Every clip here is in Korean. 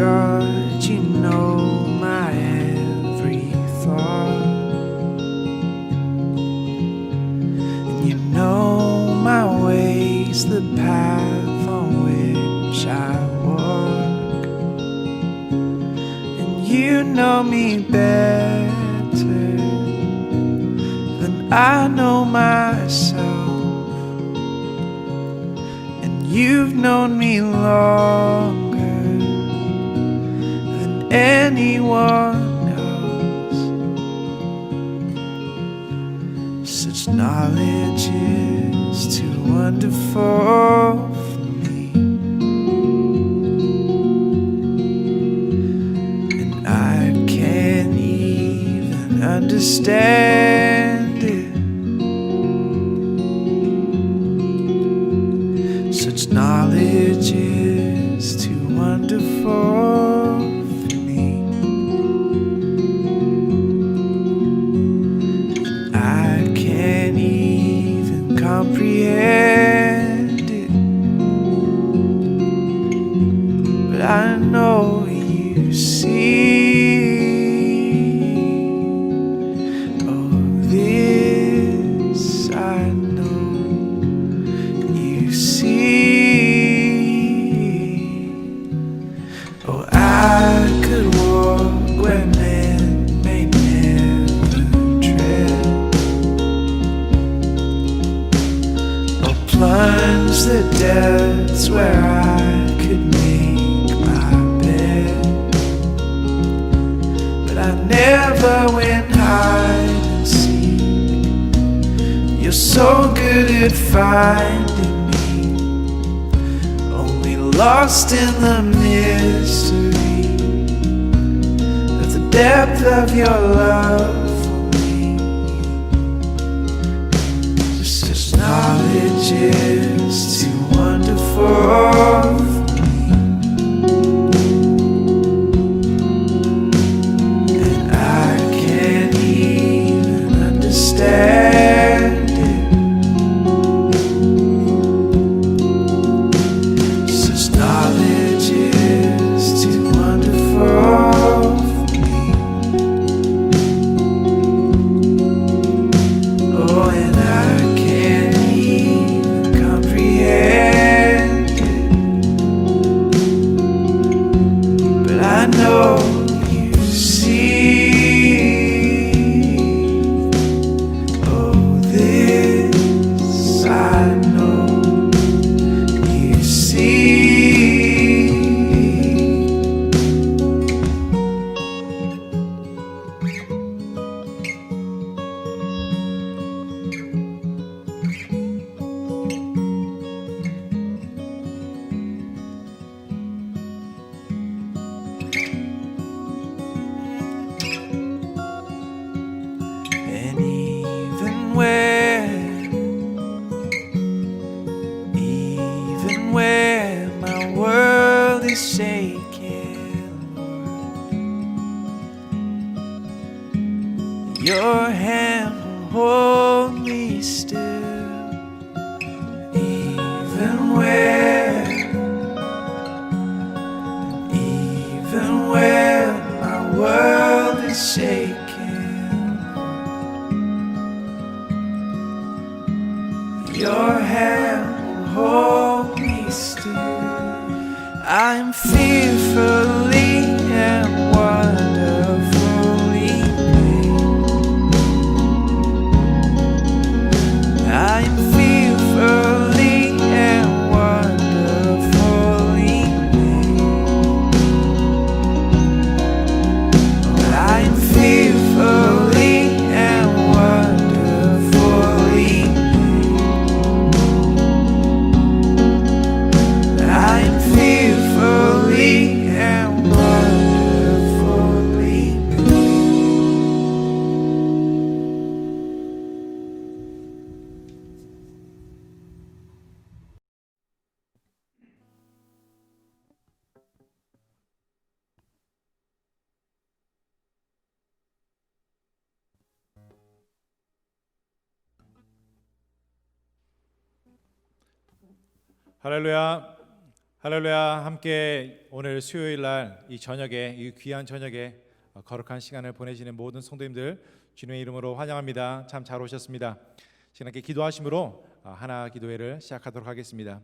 God, you know my every thought, and you know my ways, the path on which I walk, and you know me better than I know myself, and you've known me longer than anyone else. Such knowledge is too wonderful for me, and I can't even understand it. Such knowledge is too wonderful for me. I can't even comprehend it, but I know you see. Oh, this I know you see. Oh, I could walk where men may never tread, or plunge the depths where I could make my bed. But I never went hide and seek. You're so good at finding me, only lost in the mystery of the depth of your love for me. Such knowledge is too wonderful for me, and I can't even understand it. Such knowledge is too wonderful for me. Oh, and I can't even comprehend it, but I know you see. Oh, this I know you see. And even where my world is shaking, Lord, your hand will hold me still. Even where my world is shaking, your hand will hold me still. I'm fearfully and wonderfully made. I'm fearfully and wonderfully made. I'm fearfully and wonderfully made. I'm fearfully and wonderfully made. 할렐루야. 할렐루야. 함께 오늘 수요일 날 이 저녁에, 이 귀한 저녁에 거룩한 시간을 보내시는 모든 성도님들 주님의 이름으로 환영합니다. 참 잘 오셨습니다. 함께 기도하심으로 하나 기도회를 시작하도록 하겠습니다.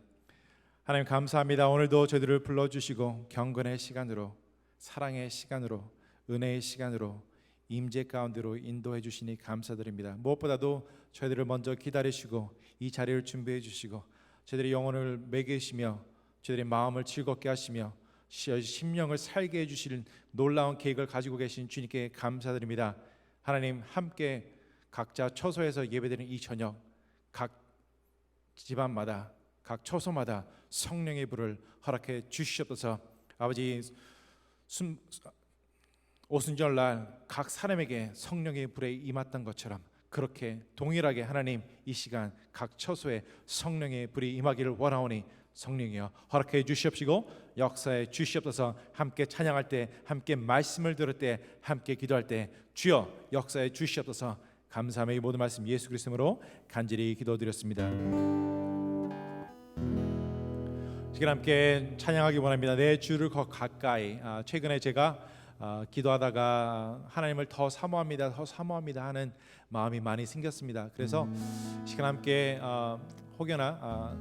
하나님 감사합니다. 오늘도 저희들을 불러주시고 경건의 시간으로, 사랑의 시간으로, 은혜의 시간으로, 임재 가운데로 인도해 주시니 감사드립니다. 무엇보다도 저희들을 먼저 기다리시고 이 자리를 준비해 주시고 저희들의 영혼을 먹이시며 저희들의 마음을 즐겁게 하시며 심령을 살게 해주실 놀라운 계획을 가지고 계신 주님께 감사드립니다. 하나님 함께 각자 처소에서 예배드리는 이 저녁 각 집안마다 각 처소마다 성령의 불을 허락해 주시옵소서. 아버지 오순절날 각 사람에게 성령의 불에 임했던 것처럼 그렇게 동일하게 하나님 이 시간 각 처소에 성령의 불이 임하기를 원하오니 성령이여 허락해 주시옵시고 역사해 주시옵소서. 함께 찬양할 때, 함께 말씀을 들을 때, 함께 기도할 때 주여 역사해 주시옵소서. 감사함의 이 모든 말씀 예수 그리스도로 간절히 기도드렸습니다. 지금 함께 찬양하기 원합니다. 내 주를 더 가까이. 최근에 제가 기도하다가 하나님을 더 사모합니다 하는 마음이 많이 생겼습니다. 그래서 시간 함께 혹여나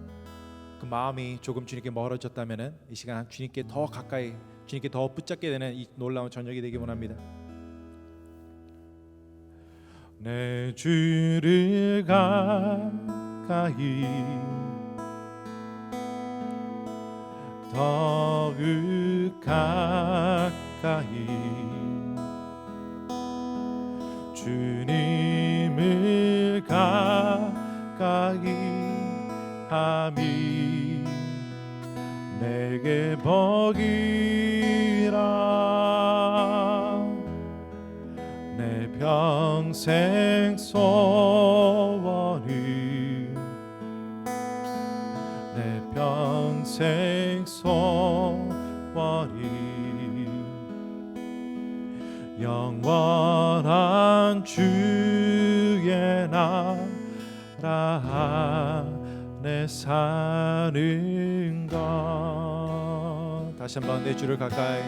그 마음이 조금 주님께 멀어졌다면은 이 시간 주님께 더 가까이, 주님께 더 붙잡게 되는 이 놀라운 저녁이 되기 원합니다. 내 주를 가까이 더욱 가까이 주님을 가까이 함이 내게 복이라. 내 평생 소원이 내 평생 소원이 영원한 주의 나라 내 사는 것. 다시 한번 내 주를 가까이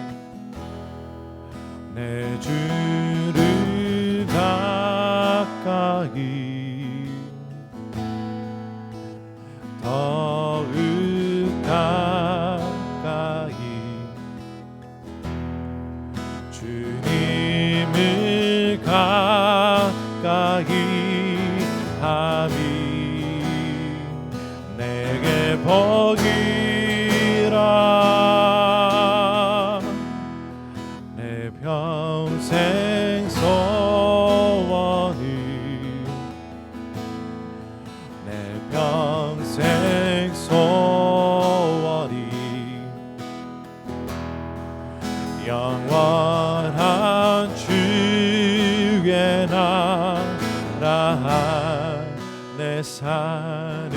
내 주를 가까이 더욱 가까이 주님을 가까이 함이 내게 복이라. 내 평생 소원이 내 평생 소원이 영원한 주의 나라 내 사는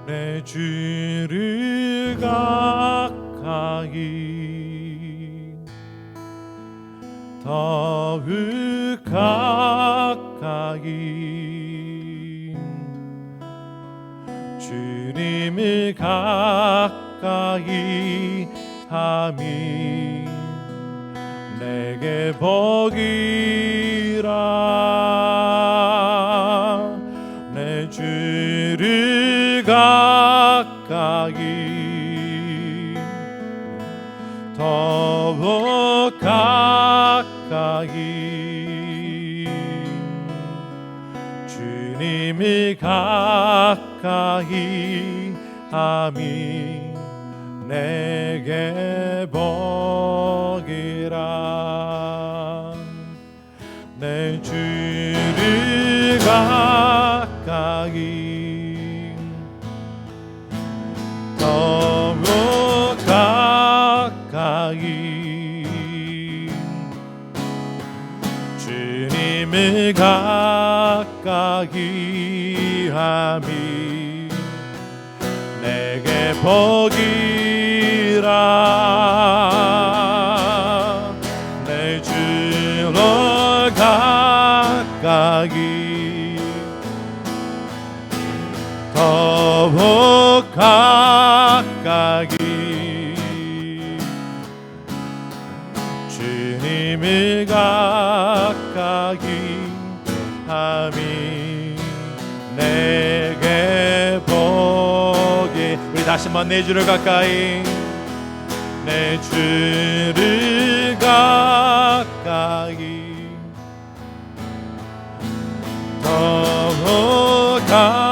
내 주를 가까이 더욱 가까이 주님을 가까이 함이 내게 복이라. 내 주를 가까이 더욱 가까이 주님을 가까이 함이 내게 복이라. 내 주를 가까이 더욱 가까이 주님을 가까이 함이 내게 복이라. 내 주를 가까이 더욱 가까이 주님을 가까이 함이 내게 복이. 우리 다시 한번 내 주를 가까이, 내 주를 가까이 더욱 가까이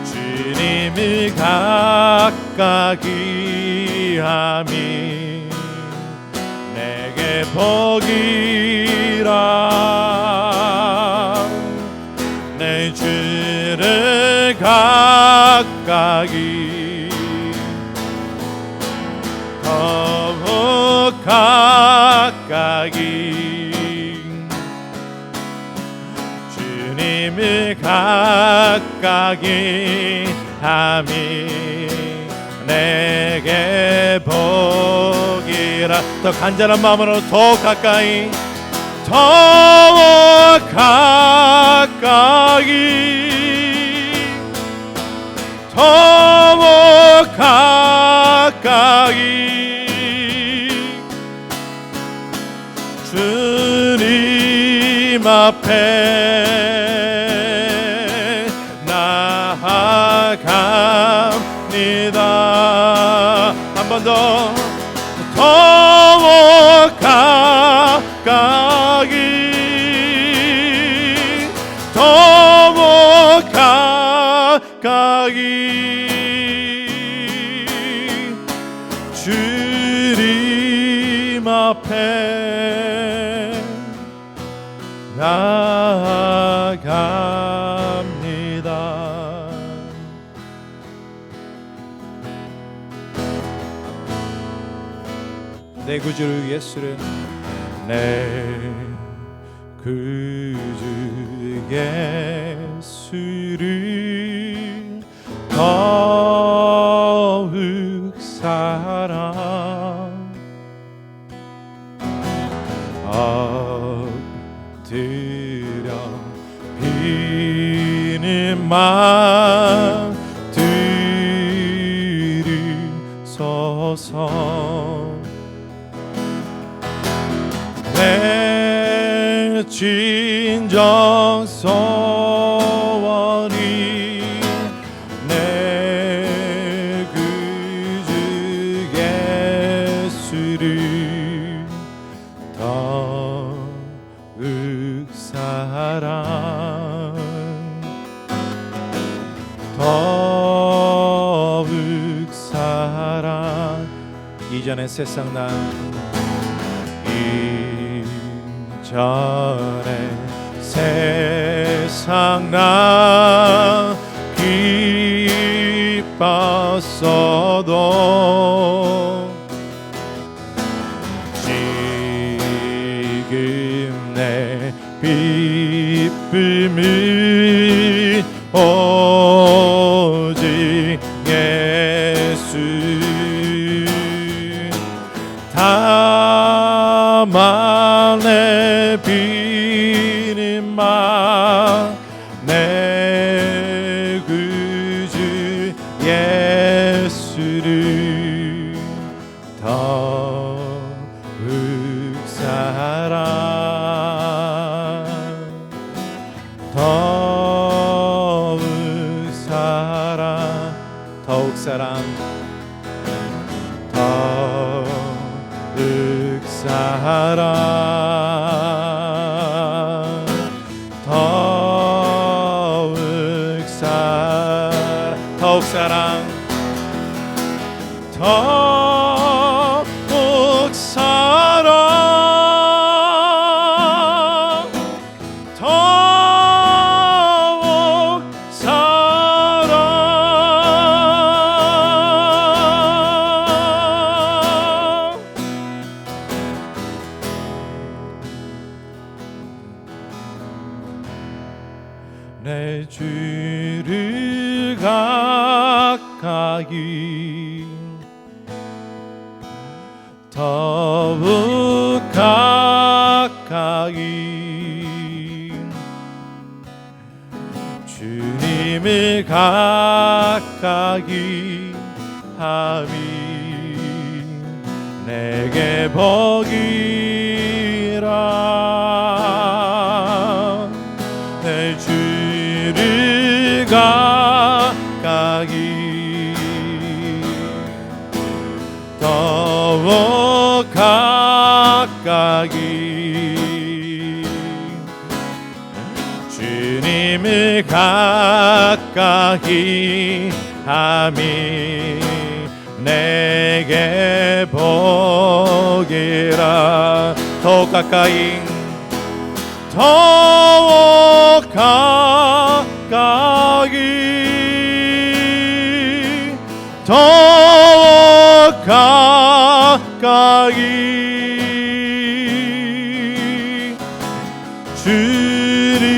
주님을 가까이 함이 내게 복이라. 내 주를 가까이 더욱 가까이 주님을 가까이 함이 내게 복이라. 더 간절한 마음으로 더욱 가까이, 더욱 가까이, 더욱 가까이 주님 앞에 나아갑니다. 한 번 더, 더욱 가까이, 더욱 가까이 주님 앞에 나아갑니다. 내 구주 예수를, 내 구주 예수를 더욱 사랑 엎드려 비는 맘 들으소서. 내 진정 소원이 내 구주 예수를 더욱 사랑 더욱 사랑. 이전의 세상 난 이전의 세상 난 기뻤어도 지금 내 기쁨을 오직 예수 다만 내 비는 맘 내 구주 예수를 더욱 사랑 더욱 사랑 더욱 사랑 더욱 사랑 더욱 사랑 더욱 사랑 더욱 사랑 더욱 사랑. 내 주를 가까이 더욱 가까이 주님을 가까이 함이 내게 복이라. 내 주를 가까이 더욱 가까이 주님을 가까이 함이 내게 복이라. 더욱 가까이 더욱 가까이 더욱 가까이 주님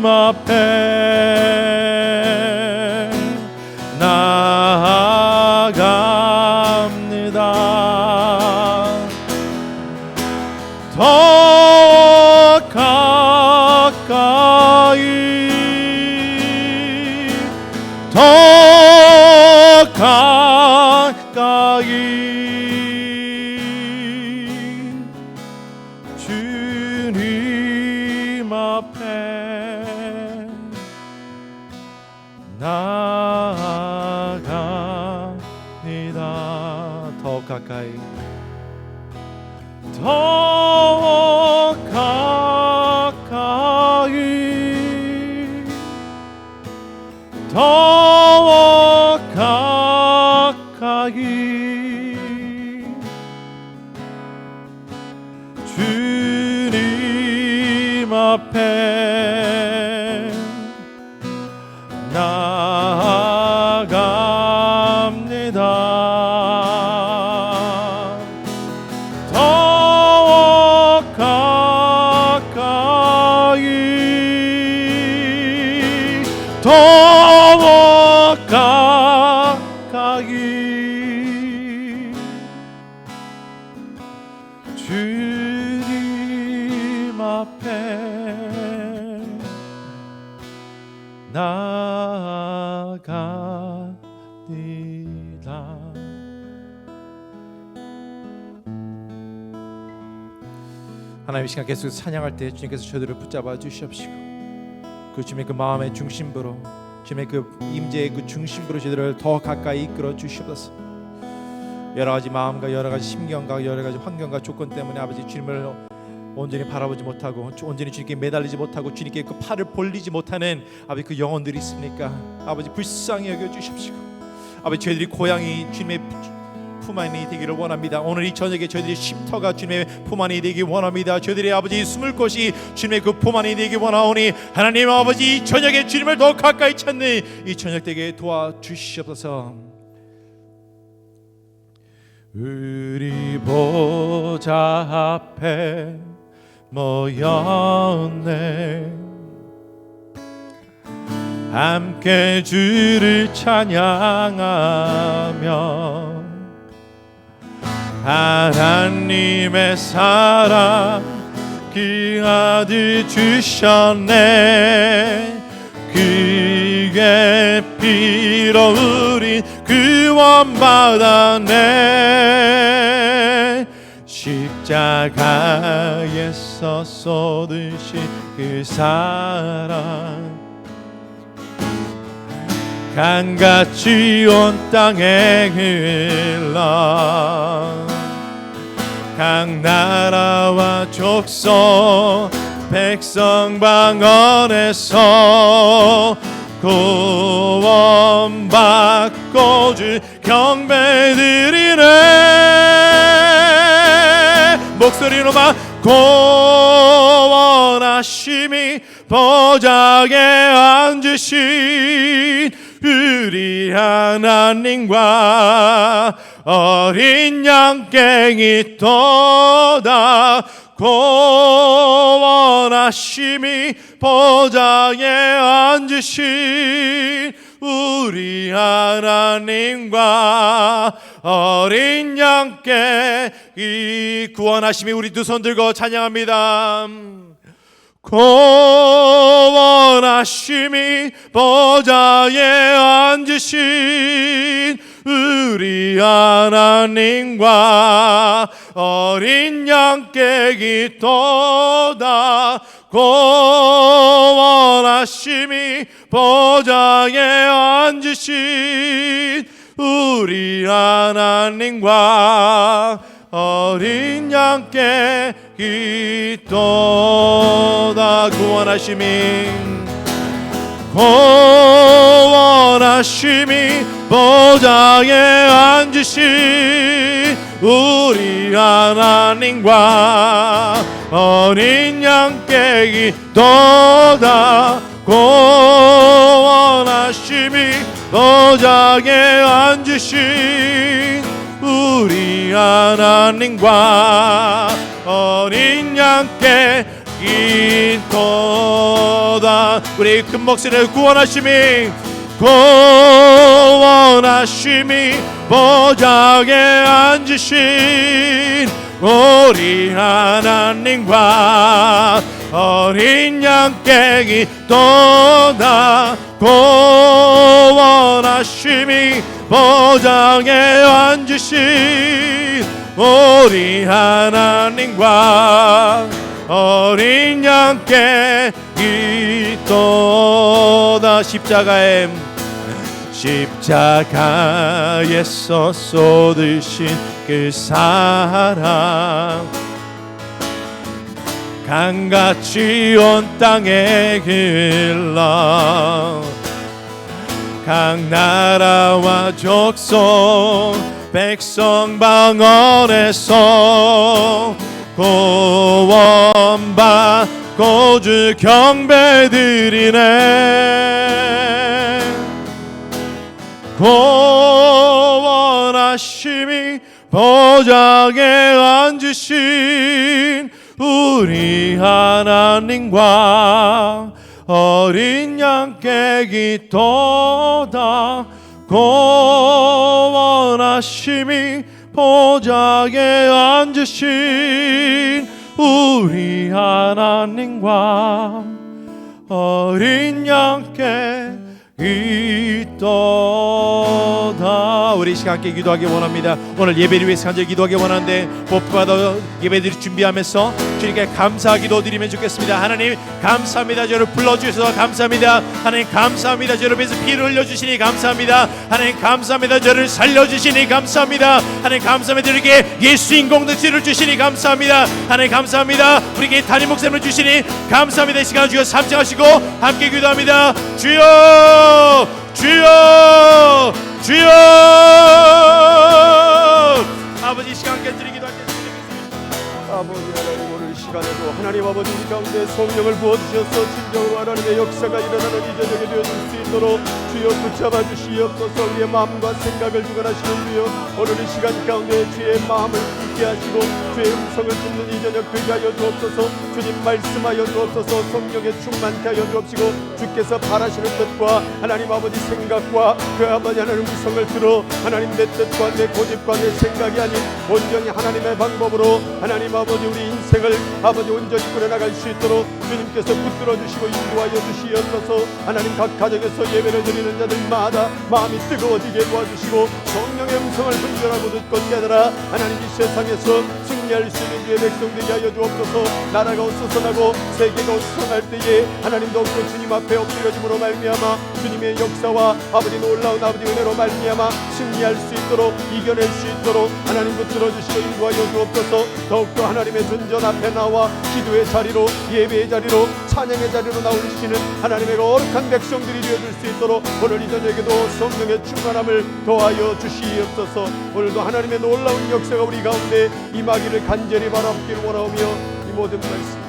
앞에 나아갑니다. 더욱 가까이 더욱 가까이 주님 앞에 나아갑니다. 더욱 가까이 더욱 가까이 더욱 가까이 주님 앞에 나아갑니다. 더욱 가까이 더욱 가까이 주님 앞에 나아갑니다. 하나님 이 시간 계속 찬양할 때 주님께서 저들을 붙잡아 주시옵시고 그 주님의 그 마음의 중심부로 주님의 그 임재의 그 중심부로 저들을 더 가까이 이끌어 주시옵소서. 여러 가지 마음과 여러 가지 심경과 여러 가지 환경과 조건 때문에 아버지 주님을 온전히 바라보지 못하고 온전히 주님께 매달리지 못하고 주님께 그 팔을 벌리지 못하는 아버지 그 영혼들이 있습니까? 아버지 불쌍히 여겨 주십시오. 아버지 저희들이 고향이 주님의 품 안이 되기를 원합니다. 오늘 이 저녁에 저희들이 쉼터가 주님의 품 안이 되기 원합니다. 저희들이 아버지 숨을 곳이 주님의 그 품 안이 되기 원하오니 하나님 아버지 이 저녁에 주님을 더 가까이 찾는 이 저녁 되게 도와주시옵소서. 우리 보좌 앞에 모였네 함께 주를 찬양하며 하나님의 사랑 그 아들 주셨네. 그의 피로 우린 구원받았네. 십자가에서 쏟으신 그 사랑 강같이 온 땅에 흘러 각 나라와 족속 백성 방언에서 구원받고 주 경배드리네. 목소리로만 구원하심이 보좌에 앉으신 우리 하나님과 어린 양갱이 또다 구원하심이 보좌에 앉으신 우리 하나님과 어린 양께 이 구원하심이 우리 두 손 들고 찬양합니다. 구원하심이 보좌에 앉으신 우리 하나님과 어린 양께 기도다. 구원하심이 보좌에 앉으신 우리 하나님과 어린 양께 기도다. 구원하심이 보좌에 앉으신 우리 하나님과 어린 양께 기도다. 구원하심이 보좌에 앉으신 우리 하나님과 어린 양께 기도다. 우리 큰 목소리를 구원하심이 보좌에 앉으신 우리 하나님과 어린 양께 기도다. 구원하심이 보좌에 앉으신 우리 하나님과 어린 양께 기도다. 십자가에서 쏟으신 그 사랑, 강같이 온 땅에 흘러 각 나라와 족속 백성 방언에서 구원받고 주 경배드리네. 구원하심이 보좌에 앉으신 우리 하나님과 어린 양께 기도다. 구원하심이 보좌에 앉으신 우리 하나님과 어린 양께 기도다. 우리 시간 함께 기도하기 원합니다. 오늘 예배를 위해서 간절히 기도하기 원하는데 복받아 예배들이 준비하면서 주님께 감사 기도 드리면 좋겠습니다. 하나님 감사합니다. 저를 불러주셔서 감사합니다. 하나님 감사합니다. 저를 위해서 피를 흘려주시니 감사합니다. 하나님 감사합니다. 저를 살려주시니 감사합니다. 하나님 감사합니다. 우리에게 예수인 공동체를 주시니 감사합니다. 하나님 감사합니다. 우리에게 담임 목사님을 주시니 감사합니다. 이 시간 주여 삼창하시고 함께 기도합니다. 주여 주여 주여. 아버지 시간 함께 드리기도 하겠습니다. 아버지 하나님, 오늘 시간에도 하나님 아버지 우리 가운데 성령을 부어주셔서 진정으로 하나님의 역사가 일어나는 이 저녁에 되어줄 수 있도록 주여 붙잡아 주시옵소서. 우리의 마음과 생각을 주관하시는 주여, 오늘 이 시간 가운데 주의 마음을 있게 하시고 주의 음성을 듣는 이 저녁 되게 하여 주옵소서. 주님 말씀하여 주옵소서. 성령에 충만케 하여 주옵시고 주께서 바라시는 뜻과 하나님 아버지 생각과 그 아버지 하나님 음성을 들어 하나님 내 뜻과 내 고집과 내 생각이 아닌 온전히 하나님의 방법으로 하나님 아버지 우리 인생을 아버지 온전히 꾸려나갈 수 있도록 주님께서 붙들어 주시고 인도하여 주시옵소서. 하나님 각 가정에서 예배를 드리는 자들마다 마음이 뜨거워지게 도와주시고 성령의 음성을 분별하고 듣고 깨달아 하나님 이 세상에서 승리할 수 있는 주의 백성 되게 하여 주옵소서. 나라가 어수선하고 세계가 어수선할 때에 하나님도 없고 주님 앞에 엎드려짐으로 말미암아 주님의 역사와 아버지 놀라운 아버지 은혜로 말미암아 승리할 수 있도록 이겨낼 수 있도록 하나님 붙들어 주시고 인도하여 주옵소서. 더욱더 하나님의 전전 앞에 나와 기도의 자리로 예배의 자리로 찬양의 자리로 나오시는 하나님의 거룩한 백성들이 되어줄 수 있도록 오늘 이 저녁에도 성령의 충만함을 더하여 주시옵소서. 오늘도 하나님의 놀라운 역사가 우리 가운데 임하기를 간절히 바라옵기를 원하오며 이 모든 말씀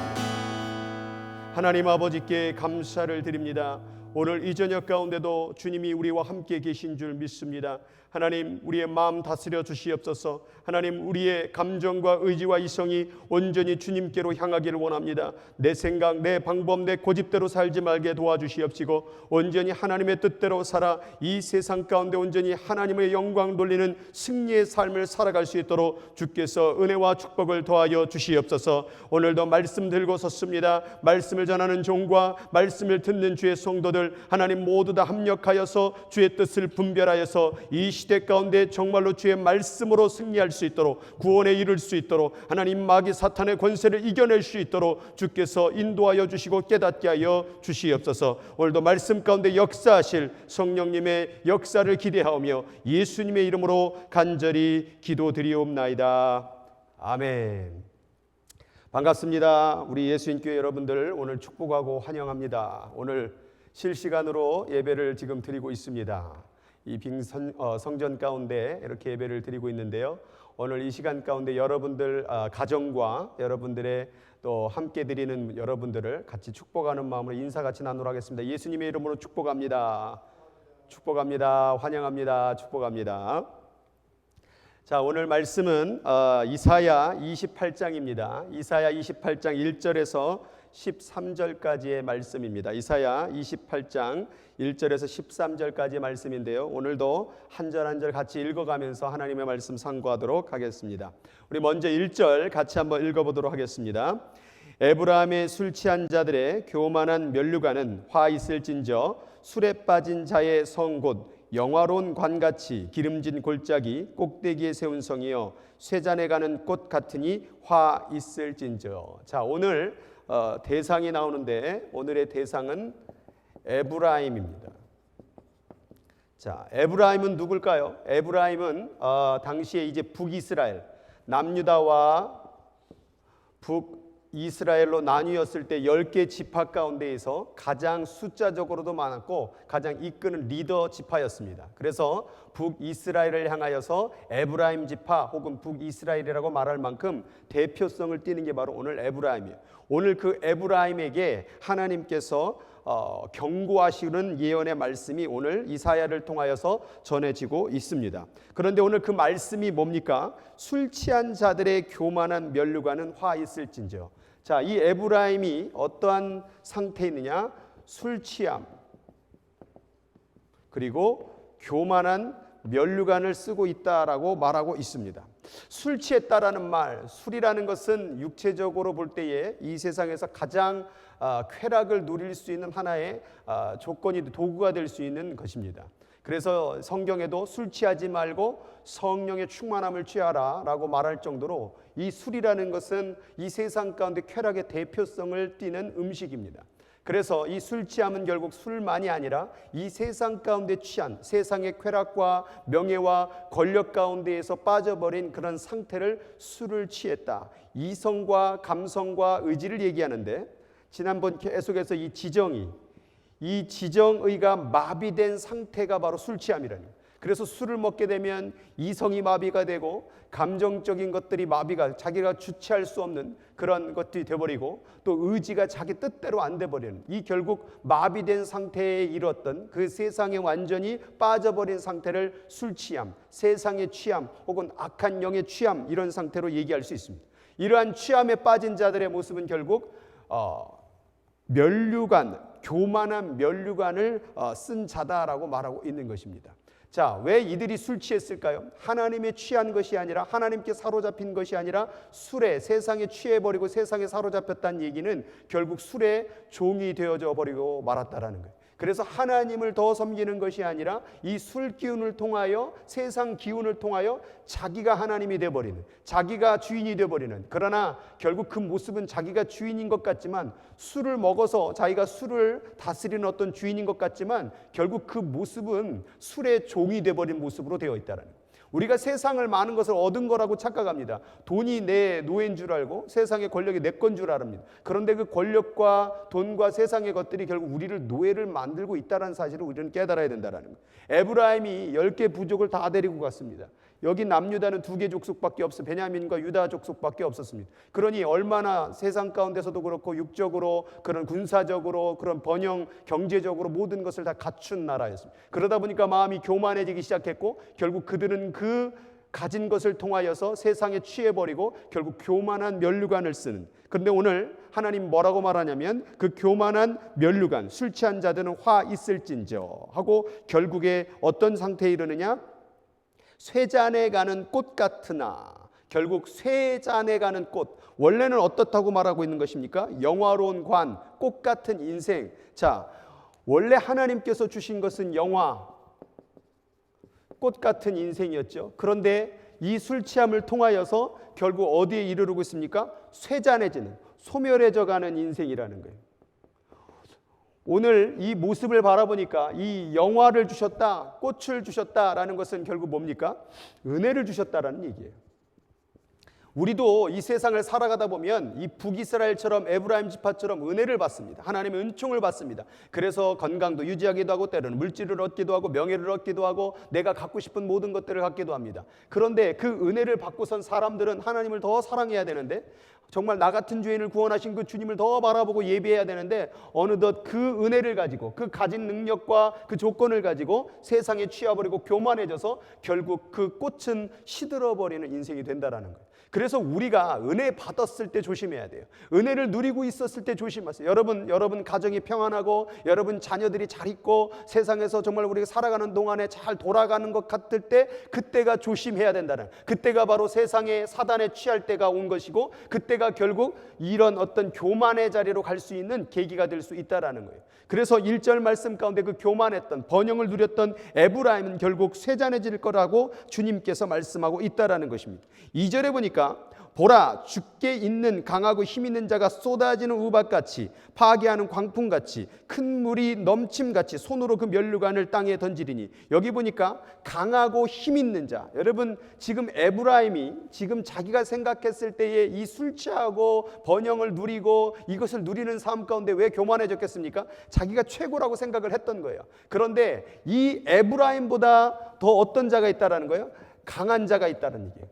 하나님 아버지께 감사를 드립니다. 오늘 이 저녁 가운데도 주님이 우리와 함께 계신 줄 믿습니다. 하나님, 우리의 마음 다스려 주시옵소서. 하나님, 우리의 감정과 의지와 이성이 온전히 주님께로 향하기를 원합니다. 내 생각, 내 방법, 내 고집대로 살지 말게 도와주시옵시고 온전히 하나님의 뜻대로 살아 이 세상 가운데 온전히 하나님의 영광 돌리는 승리의 삶을 살아갈 수 있도록 주께서 은혜와 축복을 더하여 주시옵소서. 오늘도 말씀 들고 섰습니다. 말씀을 전하는 종과 말씀을 듣는 주의 성도들 하나님 모두 다 합력하여서 주의 뜻을 분별하여서 이 시대 가운데 정말로 주의 말씀으로 승리할 수 있도록 구원에 이를 수 있도록 하나님 마귀 사탄의 권세를 이겨낼 수 있도록 주께서 인도하여 주시고 깨닫게 하여 주시옵소서. 오늘도 말씀 가운데 역사하실 성령님의 역사를 기대하오며 예수님의 이름으로 간절히 기도드리옵나이다. 아멘. 반갑습니다. 우리 예수인교회 여러분들 오늘 축복하고 환영합니다. 오늘 실시간으로 예배를 지금 드리고 있습니다. 이 빙선 성전 가운데 이렇게 예배를 드리고 있는데요. 오늘 이 시간 가운데 여러분들 가정과 여러분들의 또 함께 드리는 여러분들을 같이 축복하는 마음으로 인사 같이 나누도록 하겠습니다. 예수님의 이름으로 축복합니다. 축복합니다. 환영합니다. 축복합니다. 자, 오늘 말씀은 이사야 28장입니다. 이사야 28장 1절에서 13절까지의 말씀입니다. 이사야 28장 1절에서 13절까지의 말씀인데요. 오늘도 한 절 한 절 같이 읽어가면서 하나님의 말씀 상고하도록 하겠습니다. 우리 먼저 1절 같이 한번 읽어보도록 하겠습니다. 에브라임의 술 취한 자들의 교만한 면류관은 화 있을진저 술에 빠진 자의 성 곧 영화로운 관같이 기름진 골짜기 꼭대기에 세운 성이여 쇠잔에 가는 꽃 같으니 화 있을진저. 자, 오늘 대상이 나오는데 오늘의 대상은 에브라임입니다. 자, 에브라임은 누굴까요? 에브라임은 당시에 이제 북이스라엘, 남유다와 북이스라엘로 나뉘었을 때 10개 지파 가운데에서 가장 숫자적으로도 많았고 가장 이끄는 리더 지파였습니다. 그래서 북이스라엘을 향하여서 에브라임 지파 혹은 북이스라엘이라고 말할 만큼 대표성을 띠는 게 바로 오늘 에브라임이에요. 오늘 그 에브라임에게 하나님께서 경고하시는 예언의 말씀이 오늘 이사야를 통하여서 전해지고 있습니다. 그런데 오늘 그 말씀이 뭡니까? 술 취한 자들의 교만한 면류관은 화 있을진저. 자, 이 에브라임이 어떠한 상태에 있느냐? 술 취함 그리고 교만한 면류관을 쓰고 있다라고 말하고 있습니다. 술 취했다라는 말, 술이라는 것은 육체적으로 볼 때에 이 세상에서 가장 쾌락을 누릴 수 있는 하나의 조건이 도구가 될 수 있는 것입니다. 그래서 성경에도 술 취하지 말고 성령의 충만함을 취하라 라고 말할 정도로 이 술이라는 것은 이 세상 가운데 쾌락의 대표성을 띠는 음식입니다. 그래서 이 술 취함은 결국 술만이 아니라 이 세상 가운데 취한 세상의 쾌락과 명예와 권력 가운데에서 빠져버린 그런 상태를 술을 취했다. 이성과 감성과 의지를 얘기하는데 지난번 계속해서 이 지정의가 마비된 상태가 바로 술 취함이라는 거예요. 그래서 술을 먹게 되면 이성이 마비가 되고 감정적인 것들이 마비가 자기가 주체할 수 없는 그런 것들이 돼버리고 또 의지가 자기 뜻대로 안 돼버리는 이 결국 마비된 상태에 이뤘던 그 세상에 완전히 빠져버린 상태를 술 취함, 세상의 취함 혹은 악한 영의 취함 이런 상태로 얘기할 수 있습니다. 이러한 취함에 빠진 자들의 모습은 결국 면류관, 교만한 면류관을 쓴 자다라고 말하고 있는 것입니다. 자, 왜 이들이 술 취했을까요? 하나님에 취한 것이 아니라 하나님께 사로잡힌 것이 아니라 술에 세상에 취해버리고 세상에 사로잡혔다는 얘기는 결국 술의 종이 되어져 버리고 말았다라는 거예요. 그래서 하나님을 더 섬기는 것이 아니라 이 술 기운을 통하여 세상 기운을 통하여 자기가 하나님이 되어버리는 자기가 주인이 되어버리는 그러나 결국 그 모습은 자기가 주인인 것 같지만 술을 먹어서 자기가 술을 다스리는 어떤 주인인 것 같지만 결국 그 모습은 술의 종이 되어버린 모습으로 되어 있다는 거예요. 우리가 세상을 많은 것을 얻은 거라고 착각합니다. 돈이 내 노예인 줄 알고 세상의 권력이 내 건 줄 알합니다. 그런데 그 권력과 돈과 세상의 것들이 결국 우리를 노예를 만들고 있다는 사실을 우리는 깨달아야 된다는 거예요. 에브라임이 10개 부족을 다 데리고 갔습니다. 여기 남유다는 두 개 족속밖에 없어. 베냐민과 유다 족속밖에 없었습니다. 그러니 얼마나 세상 가운데서도 그렇고 육적으로 그런 군사적으로 그런 번영 경제적으로 모든 것을 다 갖춘 나라였습니다. 그러다 보니까 마음이 교만해지기 시작했고 결국 그들은 그 가진 것을 통하여서 세상에 취해버리고 결국 교만한 면류관을 쓰는. 그런데 오늘 하나님 뭐라고 말하냐면 그 교만한 면류관, 술 취한 자들은 화 있을진저 하고 결국에 어떤 상태에 이르느냐, 쇠잔에 가는 꽃 같으나. 결국 쇠잔에 가는 꽃, 원래는 어떻다고 말하고 있는 것입니까? 영화로운 관, 꽃 같은 인생. 자, 원래 하나님께서 주신 것은 영화, 꽃 같은 인생이었죠. 그런데 이 술 취함을 통하여서 결국 어디에 이르르고 있습니까? 쇠잔해지는, 소멸해져 가는 인생이라는 거예요. 오늘 이 모습을 바라보니까 이 영화를 주셨다, 꽃을 주셨다라는 것은 결국 뭡니까? 은혜를 주셨다라는 얘기예요. 우리도 이 세상을 살아가다 보면 이 북이스라엘처럼 에브라임 지파처럼 은혜를 받습니다. 하나님의 은총을 받습니다. 그래서 건강도 유지하기도 하고 때로는 물질을 얻기도 하고 명예를 얻기도 하고 내가 갖고 싶은 모든 것들을 갖기도 합니다. 그런데 그 은혜를 받고선 사람들은 하나님을 더 사랑해야 되는데, 정말 나 같은 죄인을 구원하신 그 주님을 더 바라보고 예배해야 되는데, 어느덧 그 은혜를 가지고 그 가진 능력과 그 조건을 가지고 세상에 취해버리고 교만해져서 결국 그 꽃은 시들어버리는 인생이 된다라는 거예요. 그래서 우리가 은혜 받았을 때 조심해야 돼요. 은혜를 누리고 있었을 때 조심하세요. 여러분 가정이 평안하고 여러분 자녀들이 잘 있고 세상에서 정말 우리가 살아가는 동안에 잘 돌아가는 것 같을 때, 그때가 조심해야 된다는, 그때가 바로 세상의 사단에 취할 때가 온 것이고, 그때가 결국 이런 어떤 교만의 자리로 갈 수 있는 계기가 될 수 있다라는 거예요. 그래서 1절 말씀 가운데 그 교만했던, 번영을 누렸던 에브라임은 결국 쇠잔해질 거라고 주님께서 말씀하고 있다라는 것입니다. 2절에 보니까 보라, 주께 있는 강하고 힘 있는 자가 쏟아지는 우박같이, 파괴하는 광풍같이, 큰 물이 넘침같이 손으로 그 면류관을 땅에 던지리니. 여기 보니까 강하고 힘 있는 자. 여러분, 지금 에브라임이 지금 자기가 생각했을 때에 이 술 취하고 번영을 누리고 이것을 누리는 삶 가운데 왜 교만해졌겠습니까? 자기가 최고라고 생각을 했던 거예요. 그런데 이 에브라임보다 더 어떤 자가 있다라는 거예요? 강한 자가 있다는 얘기예요.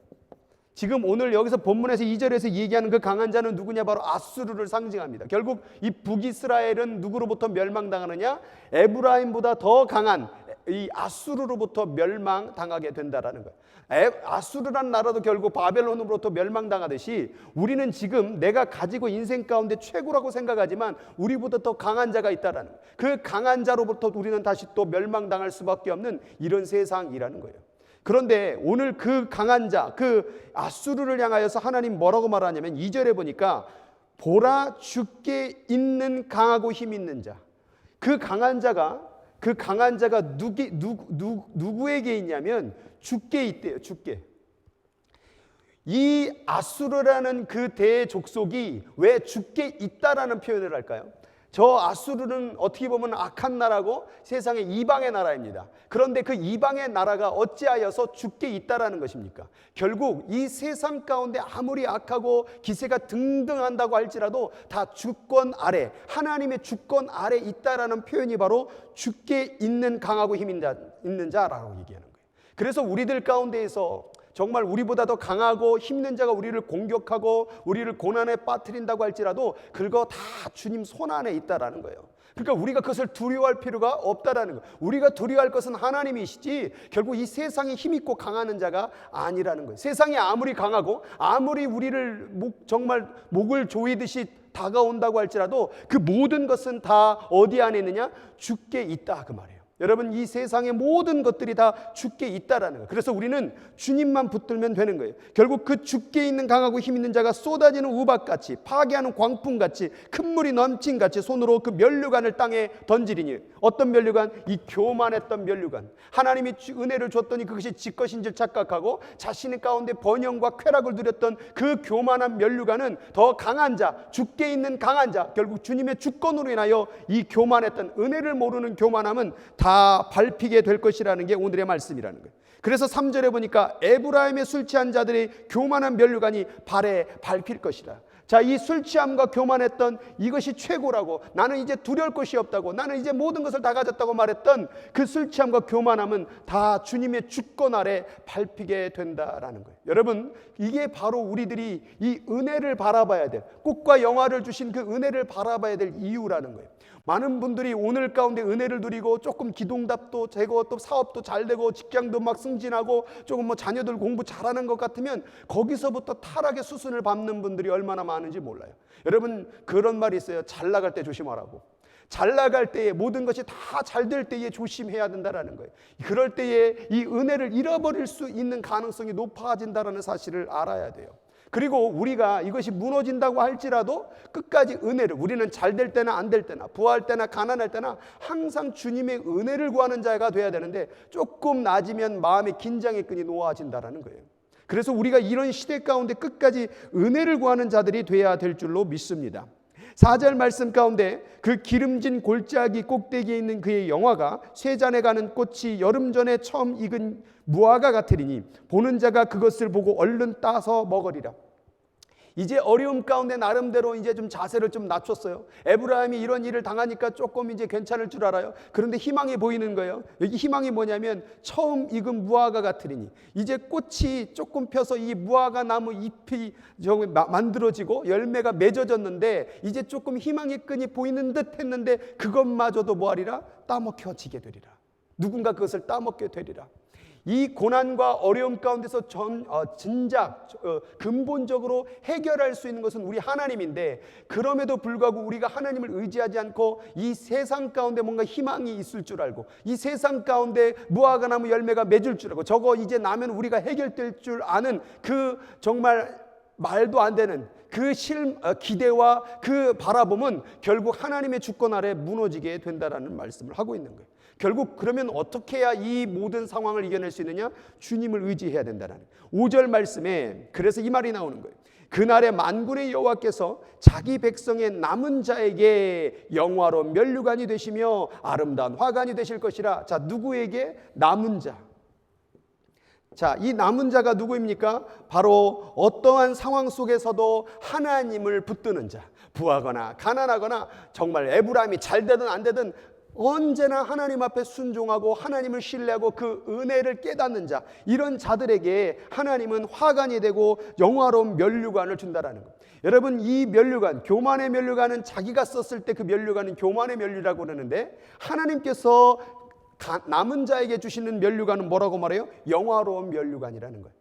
지금 오늘 여기서 본문에서 2절에서 얘기하는 그 강한 자는 누구냐? 바로 아수르를 상징합니다. 결국 이 북이스라엘은 누구로부터 멸망당하느냐? 에브라임보다 더 강한 이 아수르로부터 멸망당하게 된다라는 거예요. 아수르라는 나라도 결국 바벨론으로부터 멸망당하듯이 우리는 지금 내가 가지고 인생 가운데 최고라고 생각하지만 우리보다 더 강한 자가 있다라는 거예요. 그 강한 자로부터 우리는 다시 또 멸망당할 수밖에 없는 이런 세상이라는 거예요. 그런데 오늘 그 강한 자, 그 아수르를 향하여서 하나님 뭐라고 말하냐면 2절에 보니까 보라, 주께 있는 강하고 힘 있는 자. 그 강한 자가 누구에게 있냐면 주께 있대요. 주께. 이 아수르라는 그 대족속이 왜 주께 있다라는 표현을 할까요? 저 아수르는 어떻게 보면 악한 나라고 세상의 이방의 나라입니다. 그런데 그 이방의 나라가 어찌하여서 주께 있다라는 것입니까? 결국 이 세상 가운데 아무리 악하고 기세가 등등한다고 할지라도 다 주권 아래, 하나님의 주권 아래 있다라는 표현이 바로 주께 있는 강하고 힘 있는 자라고 얘기하는 거예요. 그래서 우리들 가운데에서 정말 우리보다 더 강하고 힘있는 자가 우리를 공격하고 우리를 고난에 빠뜨린다고 할지라도 그거 다 주님 손 안에 있다라는 거예요. 그러니까 우리가 그것을 두려워할 필요가 없다라는 거예요. 우리가 두려워할 것은 하나님이시지 결국 이 세상에 힘있고 강한 자가 아니라는 거예요. 세상이 아무리 강하고 아무리 우리를 정말 목을 조이듯이 다가온다고 할지라도 그 모든 것은 다 어디 안에 있느냐? 주께 있다 그 말이에요. 여러분, 이 세상의 모든 것들이 다 주께 있다라는 거예요. 그래서 우리는 주님만 붙들면 되는 거예요. 결국 그 주께 있는 강하고 힘 있는 자가 쏟아지는 우박같이, 파괴하는 광풍같이, 큰 물이 넘친같이 손으로 그 면류관을 땅에 던지리니. 어떤 면류관? 이 교만했던 면류관. 하나님이 은혜를 줬더니 그것이 지 것인 줄 착각하고 자신의 가운데 번영과 쾌락을 누렸던 그 교만한 면류관은 더 강한 자, 주께 있는 강한 자, 결국 주님의 주권으로 인하여 이 교만했던, 은혜를 모르는 교만함은 다 밟히게 될 것이라는 게 오늘의 말씀이라는 거예요. 그래서 3절에 보니까 에브라임의 술 취한 자들의 교만한 면류관이 발에 밟힐 것이라. 자, 이 술 취함과 교만했던 이것이 최고라고, 나는 이제 두려울 것이 없다고, 나는 이제 모든 것을 다 가졌다고 말했던 그 술 취함과 교만함은 다 주님의 주권 아래 밟히게 된다라는 거예요. 여러분, 이게 바로 우리들이 이 은혜를 바라봐야 될, 꽃과 영화를 주신 그 은혜를 바라봐야 될 이유라는 거예요. 많은 분들이 오늘 가운데 은혜를 누리고 조금 기동답도 되고 또 사업도 잘 되고 직장도 막 승진하고 조금 뭐 자녀들 공부 잘하는 것 같으면 거기서부터 타락의 수순을 밟는 분들이 얼마나 많은지 몰라요. 여러분, 그런 말이 있어요. 잘 나갈 때 조심하라고. 잘 나갈 때에, 모든 것이 다 잘 될 때에 조심해야 된다라는 거예요. 그럴 때에 이 은혜를 잃어버릴 수 있는 가능성이 높아진다라는 사실을 알아야 돼요. 그리고 우리가 이것이 무너진다고 할지라도 끝까지 은혜를, 우리는 잘 될 때나 안 될 때나 부할 때나 가난할 때나 항상 주님의 은혜를 구하는 자가 돼야 되는데, 조금 낮으면 마음의 긴장의 끈이 놓아진다라는 거예요. 그래서 우리가 이런 시대 가운데 끝까지 은혜를 구하는 자들이 돼야 될 줄로 믿습니다. 4절 말씀 가운데 그 기름진 골짜기 꼭대기에 있는 그의 영화가 쇠잔에 가는 꽃이 여름 전에 처음 익은 무화과 같으리니 보는 자가 그것을 보고 얼른 따서 먹으리라. 이제 어려움 가운데 나름대로 이제 좀 자세를 좀 낮췄어요. 에브라임이 이런 일을 당하니까 조금 이제 괜찮을 줄 알아요. 그런데 희망이 보이는 거예요. 여기 희망이 뭐냐면 처음 익은 무화과 같으리니, 이제 꽃이 조금 펴서 이 무화과 나무 잎이 만들어지고 열매가 맺어졌는데 이제 조금 희망의 끈이 보이는 듯 했는데 그것마저도 뭐하리라? 따먹혀지게 되리라. 누군가 그것을 따먹게 되리라. 이 고난과 어려움 가운데서 진작 근본적으로 해결할 수 있는 것은 우리 하나님인데, 그럼에도 불구하고 우리가 하나님을 의지하지 않고 이 세상 가운데 뭔가 희망이 있을 줄 알고, 이 세상 가운데 무화과 나무 열매가 맺을 줄 알고, 저거 이제 나면 우리가 해결될 줄 아는 그 정말 말도 안 되는 그 기대와 그 바라봄은 결국 하나님의 주권 아래 무너지게 된다라는 말씀을 하고 있는 거예요. 결국 그러면 어떻게 해야 이 모든 상황을 이겨낼 수 있느냐? 주님을 의지해야 된다는 5절 말씀에 그래서 이 말이 나오는 거예요. 그날에 만군의 여호와께서 자기 백성의 남은 자에게 영화로운 면류관이 되시며 아름다운 화관이 되실 것이라. 자, 누구에게? 남은 자. 자, 이 남은 자가 누구입니까? 바로 어떠한 상황 속에서도 하나님을 붙드는 자, 부하거나 가난하거나 정말 에브라임이 잘 되든 안 되든 언제나 하나님 앞에 순종하고 하나님을 신뢰하고 그 은혜를 깨닫는 자, 이런 자들에게 하나님은 화관이 되고 영화로운 면류관을 준다라는 것. 여러분, 이 면류관, 교만의 면류관은 자기가 썼을 때 그 면류관은 교만의 면류라고 그러는데, 하나님께서 남은 자에게 주시는 면류관은 뭐라고 말해요? 영화로운 면류관이라는 거예요.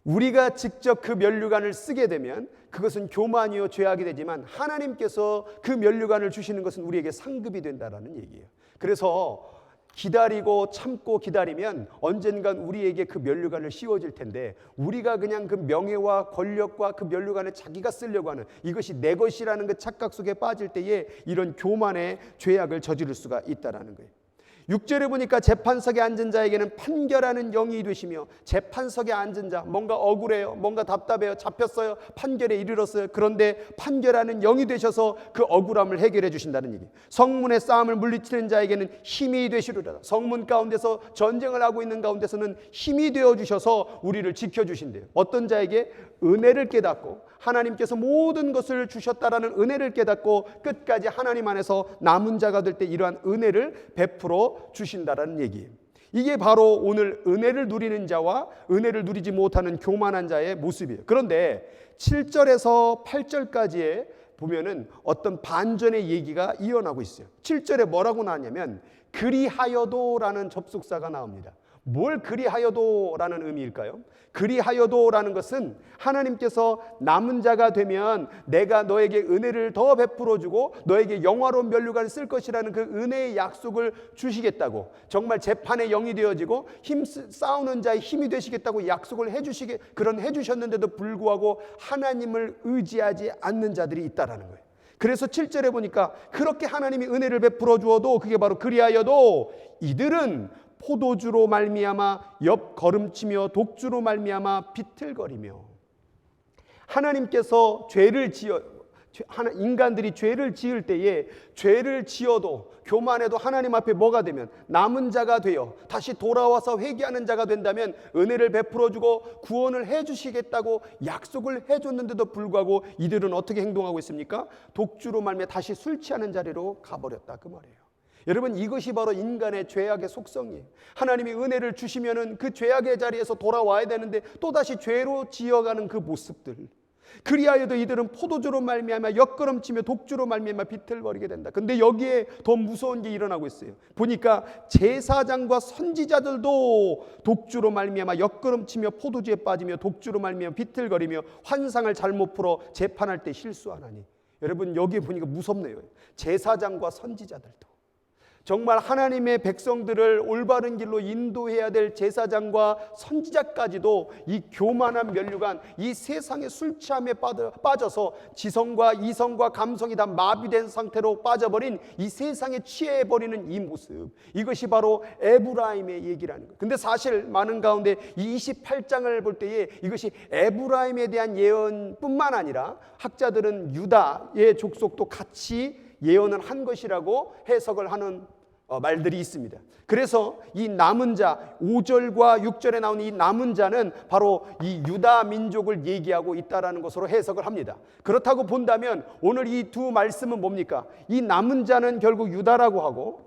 우리가 직접 그 면류관을 쓰게 되면 그것은 교만이요 죄악이 되지만, 하나님께서 그 면류관을 주시는 것은 우리에게 상급이 된다라는 얘기예요. 그래서 기다리고 참고 기다리면 언젠간 우리에게 그 면류관을 씌워질 텐데, 우리가 그냥 그 명예와 권력과 그 면류관을 자기가 쓰려고 하는, 이것이 내 것이라는 그 착각 속에 빠질 때에 이런 교만의 죄악을 저지를 수가 있다라는 거예요. 6절에 보니까 재판석에 앉은 자에게는 판결하는 영이 되시며, 재판석에 앉은 자, 뭔가 억울해요, 뭔가 답답해요, 잡혔어요, 판결에 이르렀어요. 그런데 판결하는 영이 되셔서 그 억울함을 해결해 주신다는 얘기. 성문의 싸움을 물리치는 자에게는 힘이 되시리라. 성문 가운데서 전쟁을 하고 있는 가운데서는 힘이 되어 주셔서 우리를 지켜주신대요. 어떤 자에게? 은혜를 깨닫고 하나님께서 모든 것을 주셨다라는 은혜를 깨닫고 끝까지 하나님 안에서 남은 자가 될 때 이러한 은혜를 베풀어 주신다라는 얘기예요. 이게 바로 오늘 은혜를 누리는 자와 은혜를 누리지 못하는 교만한 자의 모습이에요. 그런데 7절에서 8절까지에 보면은 어떤 반전의 얘기가 이어나고 있어요. 7절에 뭐라고 나왔냐면 그리하여도라는 접속사가 나옵니다. 뭘 그리하여도라는 의미일까요? 그리하여도라는 것은 하나님께서 남은 자가 되면 내가 너에게 은혜를 더 베풀어주고 너에게 영화로운 면류관을 쓸 것이라는 그 은혜의 약속을 주시겠다고, 정말 재판의 영이 되어지고 싸우는 자의 힘이 되시겠다고 약속을 해주셨는데도 불구하고 하나님을 의지하지 않는 자들이 있다라는 거예요. 그래서 7절에 보니까 그렇게 하나님이 은혜를 베풀어 주어도 그게 바로 그리하여도 이들은 포도주로 말미암아 옆걸음치며 독주로 말미암아 비틀거리며, 하나님께서 인간들이 죄를 지을 때에 죄를 지어도 교만해도 하나님 앞에 뭐가 되면 남은 자가 되어 다시 돌아와서 회개하는 자가 된다면 은혜를 베풀어주고 구원을 해주시겠다고 약속을 해줬는데도 불구하고 이들은 어떻게 행동하고 있습니까? 독주로 말미암아 다시 술 취하는 자리로 가버렸다 그 말이에요. 여러분, 이것이 바로 인간의 죄악의 속성이에요. 하나님이 은혜를 주시면은 그 죄악의 자리에서 돌아와야 되는데 또다시 죄로 지어가는 그 모습들. 그리하여도 이들은 포도주로 말미암아 엿걸음치며 독주로 말미암아 비틀거리게 된다. 근데 여기에 더 무서운 게 일어나고 있어요. 보니까 제사장과 선지자들도 독주로 말미암아 엿걸음치며 포도주에 빠지며 독주로 말미암아 비틀거리며 환상을 잘못 풀어 재판할 때 실수하나니. 여러분, 여기에 보니까 무섭네요. 제사장과 선지자들도 정말 하나님의 백성들을 올바른 길로 인도해야 될 제사장과 선지자까지도 이 교만한 면류관, 이 세상의 술 취함에 빠져서 지성과 이성과 감성이 다 마비된 상태로 빠져버린 이 세상에 취해버리는 이 모습, 이것이 바로 에브라임의 얘기라는 거예요. 근데 사실 많은 가운데 이 28장을 볼 때에 이것이 에브라임에 대한 예언뿐만 아니라 학자들은 유다의 족속도 같이 예언을 한 것이라고 해석을 하는 말들이 있습니다. 그래서 이 남은 자, 5절과 6절에 나오는 이 남은 자는 바로 이 유다 민족을 얘기하고 있다라는 것으로 해석을 합니다. 그렇다고 본다면 오늘 이 두 말씀은 뭡니까? 이 남은 자는 결국 유다라고 하고,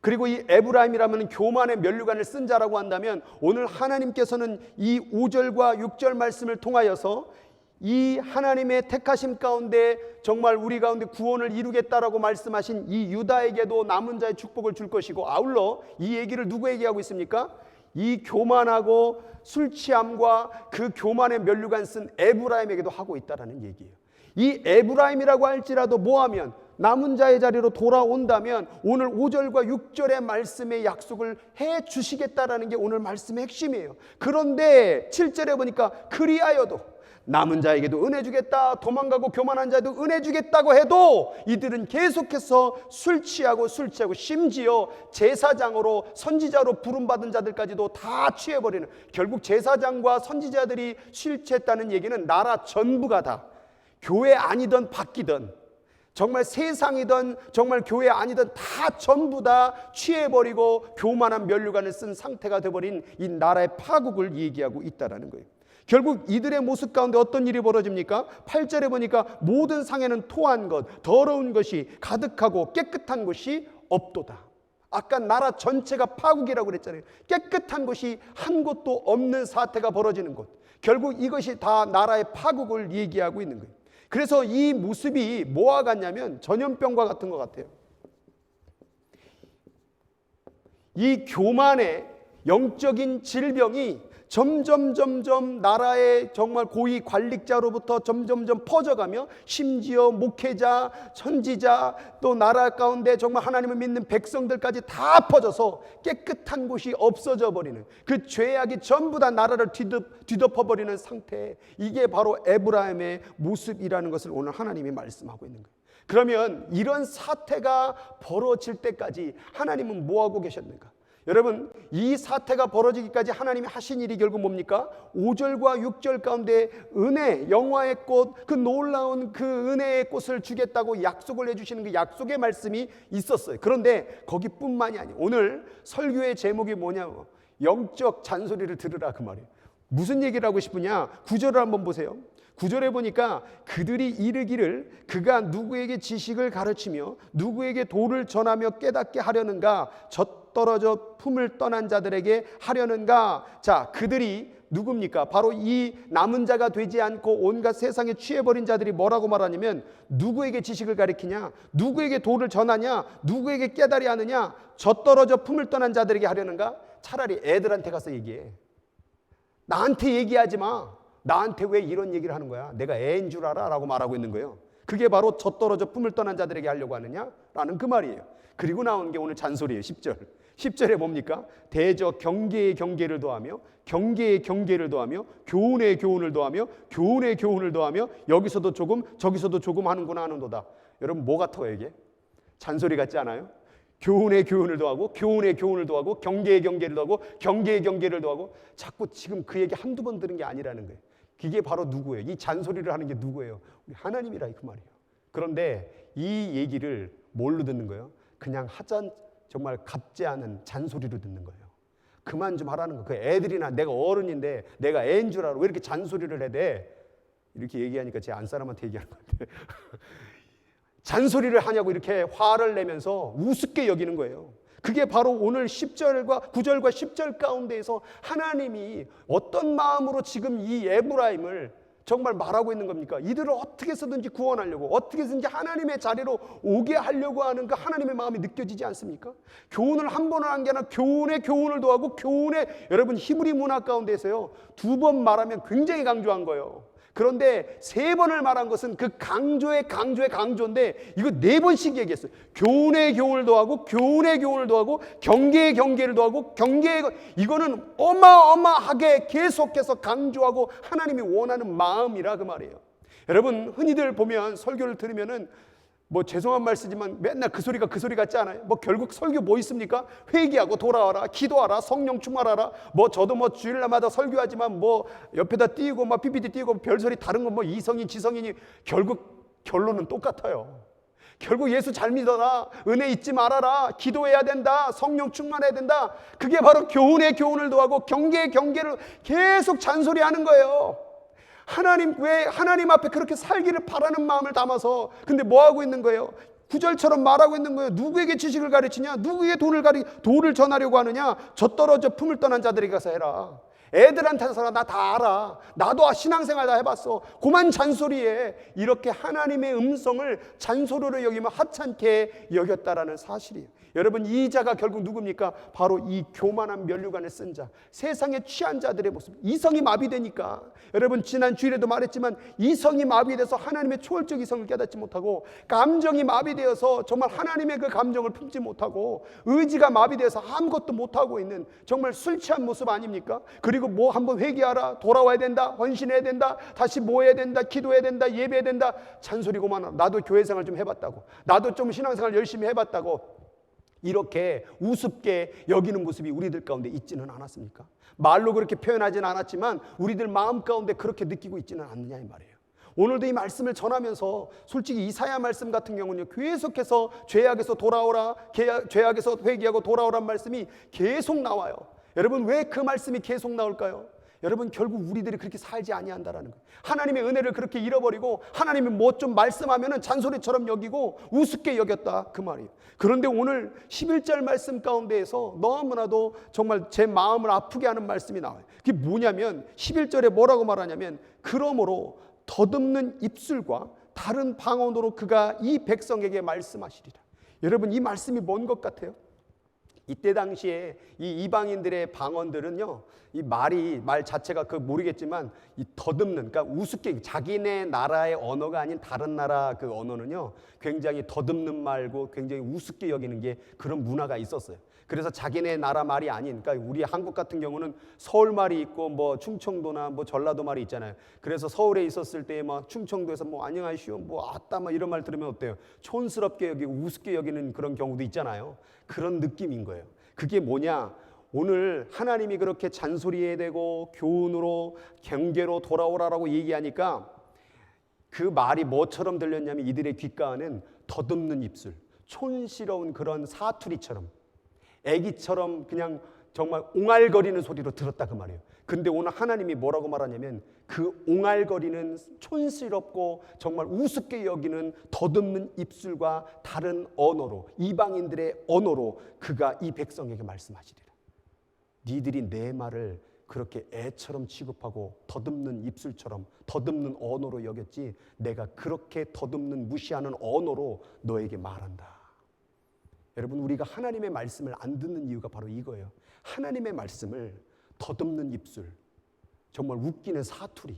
그리고 이 에브라임이라면 교만의 면류관을 쓴 자라고 한다면 오늘 하나님께서는 이 5절과 6절 말씀을 통하여서 이 하나님의 택하심 가운데 정말 우리 가운데 구원을 이루겠다라고 말씀하신 이 유다에게도 남은 자의 축복을 줄 것이고, 아울러 이 얘기를 누구에게 하고 있습니까? 이 교만하고 술 취함과 그 교만의 면류관 쓴 에브라임에게도 하고 있다라는 얘기예요. 이 에브라임이라고 할지라도 뭐하면 남은 자의 자리로 돌아온다면 오늘 5절과 6절의 말씀의 약속을 해 주시겠다라는 게 오늘 말씀의 핵심이에요. 그런데 7절에 보니까 그리하여도 남은 자에게도 은혜 주겠다, 도망가고 교만한 자에도 은혜 주겠다고 해도 이들은 계속해서 술 취하고 심지어 제사장으로 선지자로 부름받은 자들까지도 다 취해버리는, 결국 제사장과 선지자들이 술 취했다는 얘기는 나라 전부가 다 교회 아니든 바뀌든 정말 세상이든 정말 교회 아니든 다 전부 다 취해버리고 교만한 면류관을 쓴 상태가 되어버린 이 나라의 파국을 얘기하고 있다는 거예요. 결국 이들의 모습 가운데 어떤 일이 벌어집니까? 8절에 보니까 모든 상에는 토한 것, 더러운 것이 가득하고 깨끗한 것이 없도다. 아까 나라 전체가 파국이라고 그랬잖아요. 깨끗한 것이 한 곳도 없는 사태가 벌어지는 것, 결국 이것이 다 나라의 파국을 얘기하고 있는 거예요. 그래서 이 모습이 뭐와 같냐면 전염병과 같은 것 같아요. 이 교만의 영적인 질병이 점점 나라의 정말 고위 관리자로부터 점점 퍼져가며 심지어 목회자, 선지자, 또 나라 가운데 정말 하나님을 믿는 백성들까지 다 퍼져서 깨끗한 곳이 없어져 버리는 그 죄악이 전부 다 나라를 뒤덮어버리는 상태, 이게 바로 에브라임의 모습이라는 것을 오늘 하나님이 말씀하고 있는 거예요. 그러면 이런 사태가 벌어질 때까지 하나님은 뭐하고 계셨는가? 여러분, 이 사태가 벌어지기까지 하나님이 하신 일이 결국 뭡니까? 5절과 6절 가운데 은혜, 영화의 꽃, 그 놀라운 그 은혜의 꽃을 주겠다고 약속을 해주시는 그 약속의 말씀이 있었어요. 그런데 거기뿐만이 아니에요. 오늘 설교의 제목이 뭐냐고, 영적 잔소리를 들으라 그 말이에요. 무슨 얘기를 하고 싶으냐? 9절을 한번 보세요. 9절에 보니까 그들이 이르기를 그가 누구에게 지식을 가르치며 누구에게 도를 전하며 깨닫게 하려는가, 젖떨어져 품을 떠난 자들에게 하려는가. 자, 그들이 누굽니까? 바로 이 남은 자가 되지 않고 온갖 세상에 취해버린 자들이 뭐라고 말하냐면, 누구에게 지식을 가르치냐, 누구에게 도를 전하냐, 누구에게 깨달이 하느냐, 젖떨어져 품을 떠난 자들에게 하려는가. 차라리 애들한테 가서 얘기해. 나한테 얘기하지 마. 나한테 왜 이런 얘기를 하는 거야? 내가 애인 줄 알아? 라고 말하고 있는 거예요. 그게 바로 젖떨어져 품을 떠난 자들에게 하려고 하느냐? 라는 그 말이에요. 그리고 나오는 게 오늘 잔소리예요. 10절. 10절에 뭡니까? 대저 경계의 경계를 더하며 경계의 경계를 더하며 교훈의 교훈을 더하며 교훈의 교훈을 더하며 여기서도 조금 저기서도 조금 하는구나 하는도다. 여러분, 뭐 같아요 이게? 잔소리 같지 않아요? 교훈의 교훈을 더하고 교훈의 교훈을 더하고 경계의 경계를 더하고 경계의 경계를 더하고, 자꾸 지금 그 얘기 한두 번 들은 게 아니라는 거예요. 그게 바로 누구예요? 이 잔소리를 하는 게 누구예요? 우리 하나님이라 그 말이에요. 그런데 이 얘기를 뭘로 듣는 거예요? 그냥 하잔 정말 갑지 않은 잔소리로 듣는 거예요. 그만 좀 하라는 거예요. 그 애들이나 내가 어른인데 내가 애인 줄 알아. 왜 이렇게 잔소리를 해야 돼? 이렇게 얘기하니까 제 안사람한테 얘기하는 것 같아요. 잔소리를 하냐고 이렇게 화를 내면서 우습게 여기는 거예요. 그게 바로 오늘 10절과 9절과 10절 가운데에서 하나님이 어떤 마음으로 지금 이 에브라임을 정말 말하고 있는 겁니까? 이들을 어떻게 해서든지 구원하려고, 어떻게 해서든지 하나님의 자리로 오게 하려고 하는 그 하나님의 마음이 느껴지지 않습니까? 교훈을 한 번을 한 게 아니라 교훈에 교훈을 더하고 교훈에, 여러분 히브리 문화 가운데서요 2번 말하면 굉장히 강조한 거예요. 그런데 3번을 말한 것은 그 강조의 강조인데 이거 4번씩 얘기했어요. 교훈의 교훈을 더하고 교훈의 교훈을 더하고 경계의 경계를 더하고 이거는 어마어마하게 계속해서 강조하고 하나님이 원하는 마음이라 그 말이에요. 여러분 흔히들 보면 설교를 들으면은 뭐 죄송한 말 쓰지만 맨날 그 소리가 그 소리 같지 않아요? 뭐 결국 설교 뭐 있습니까? 회개하고 돌아와라, 기도하라, 성령 충만하라. 뭐 저도 뭐 주일날마다 설교하지만 뭐 옆에다 띄고 막 PPT 띄고 별소리 다른 거 뭐 이성인 지성인이 결국 결론은 똑같아요. 결국 예수 잘 믿어라, 은혜 잊지 말아라, 기도해야 된다, 성령 충만해야 된다. 그게 바로 교훈의 교훈을 더하고 경계의 경계를 계속 잔소리하는 거예요. 왜 하나님 앞에 그렇게 살기를 바라는 마음을 담아서 근데 뭐 하고 있는 거예요? 9절처럼 말하고 있는 거예요. 누구에게 지식을 가르치냐? 누구에게 돈을 전하려고 하느냐? 저 떨어져 품을 떠난 자들에게 가서 해라. 애들한테 가서 나 다 알아. 나도 신앙생활 다 해봤어. 그만 잔소리해. 이렇게 하나님의 음성을 잔소리로 여기면 하찮게 여겼다라는 사실이에요. 여러분 이 자가 결국 누굽니까? 바로 이 교만한 면류관을 쓴 자, 세상에 취한 자들의 모습. 이성이 마비되니까, 여러분 지난 주일에도 말했지만 이성이 마비돼서 하나님의 초월적 이성을 깨닫지 못하고, 감정이 마비되어서 정말 하나님의 그 감정을 품지 못하고, 의지가 마비되어서 아무것도 못하고 있는 정말 술 취한 모습 아닙니까? 그리고 뭐 한번 회개하라, 돌아와야 된다, 헌신해야 된다, 다시 뭐 해야 된다, 기도해야 된다, 예배해야 된다. 잔소리고만. 나도 교회생활 좀 해봤다고, 나도 좀 신앙생활 열심히 해봤다고, 이렇게 우습게 여기는 모습이 우리들 가운데 있지는 않았습니까? 말로 그렇게 표현하지는 않았지만 우리들 마음 가운데 그렇게 느끼고 있지는 않느냐 이 말이에요. 오늘도 이 말씀을 전하면서 솔직히 이사야 말씀 같은 경우는요 계속해서 죄악에서 돌아오라, 죄악에서 회개하고 돌아오란 말씀이 계속 나와요. 여러분 왜 그 말씀이 계속 나올까요? 여러분 결국 우리들이 그렇게 살지 아니한다라는 거예요. 하나님의 은혜를 그렇게 잃어버리고 하나님이 뭐 좀 말씀하면은 잔소리처럼 여기고 우습게 여겼다 그 말이에요. 그런데 오늘 11절 말씀 가운데에서 너무나도 정말 제 마음을 아프게 하는 말씀이 나와요. 그게 뭐냐면 11절에 뭐라고 말하냐면 그러므로 더듬는 입술과 다른 방언으로 그가 이 백성에게 말씀하시리라. 여러분 이 말씀이 뭔 것 같아요? 이때 당시에 이 이방인들의 방언들은요, 이 말 자체가 모르겠지만 이 더듬는, 그러니까 우습게 자기네 나라의 언어가 아닌 다른 나라 그 언어는요, 굉장히 더듬는 말고 굉장히 우습게 여기는 게 그런 문화가 있었어요. 그래서 자기네 나라 말이 아닌, 그러니까 우리 한국 같은 경우는 서울 말이 있고 뭐 충청도나 뭐 전라도 말이 있잖아요. 그래서 서울에 있었을 때 막 충청도에서 뭐 안녕하시오, 뭐 아따 막 이런 말 들으면 어때요? 촌스럽게 여기고 우습게 여기는 그런 경우도 있잖아요. 그런 느낌인 거예요. 그게 뭐냐? 오늘 하나님이 그렇게 잔소리해야 되고 교훈으로 경계로 돌아오라라고 얘기하니까 그 말이 뭐처럼 들렸냐면 이들의 귓가에는 더듬는 입술, 촌스러운 그런 사투리처럼, 애기처럼 그냥 정말 옹알거리는 소리로 들었다 그 말이에요. 근데 오늘 하나님이 뭐라고 말하냐면 그 옹알거리는 촌스럽고 정말 우습게 여기는 더듬는 입술과 다른 언어로, 이방인들의 언어로 그가 이 백성에게 말씀하시리라. 니들이 내 말을 그렇게 애처럼 취급하고 더듬는 입술처럼 더듬는 언어로 여겼지, 내가 그렇게 더듬는 무시하는 언어로 너에게 말한다. 여러분 우리가 하나님의 말씀을 안 듣는 이유가 바로 이거예요. 하나님의 말씀을 더듬는 입술, 정말 웃기는 사투리,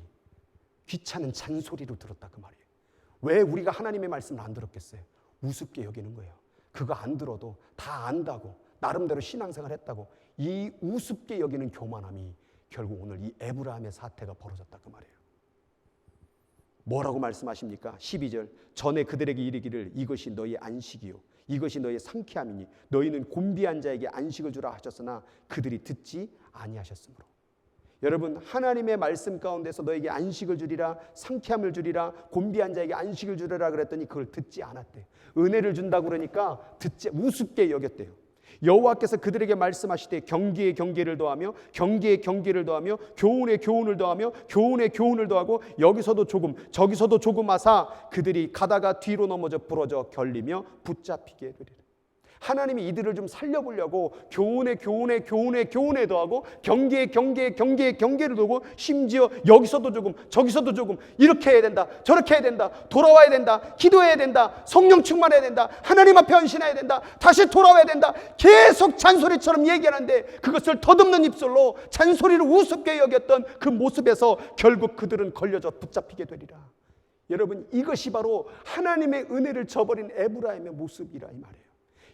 귀찮은 잔소리로 들었다 그 말이에요. 왜 우리가 하나님의 말씀을 안 들었겠어요? 우습게 여기는 거예요. 그거 안 들어도 다 안다고, 나름대로 신앙생활 했다고, 이 우습게 여기는 교만함이 결국 오늘 이 에브라임의 사태가 벌어졌다 그 말이에요. 뭐라고 말씀하십니까? 12절, 전에 그들에게 이르기를 이것이 너희 안식이요 이것이 너희 상쾌함이니 너희는 곤비한 자에게 안식을 주라 하셨으나 그들이 듣지 아니하셨으므로. 여러분, 하나님의 말씀 가운데서 너에게 안식을 주리라, 상쾌함을 주리라, 곤비한 자에게 안식을 주리라 그랬더니 그걸 듣지 않았대. 은혜를 준다고 그러니까 듣지, 우습게 여겼대요. 여호와께서 그들에게 말씀하시되 경계에 경계를 더하며 경계에 경계를 더하며 교훈에 교훈을 더하며 교훈에 교훈을 더하고 여기서도 조금 저기서도 조금 하사 그들이 가다가 뒤로 넘어져 부러져 결리며 붙잡히게 되리라. 하나님이 이들을 좀 살려보려고 교훈에 교훈에 교훈에 교훈에 더하고 경계에 경계에 경계에 경계를 두고 심지어 여기서도 조금 저기서도 조금 이렇게 해야 된다, 저렇게 해야 된다, 돌아와야 된다, 기도해야 된다, 성령 충만해야 된다, 하나님 앞에 헌신해야 된다, 다시 돌아와야 된다, 계속 잔소리처럼 얘기하는데 그것을 더듬는 입술로 잔소리를 우습게 여겼던 그 모습에서 결국 그들은 걸려져 붙잡히게 되리라. 여러분, 이것이 바로 하나님의 은혜를 저버린 에브라임의 모습이라 이 말이에요.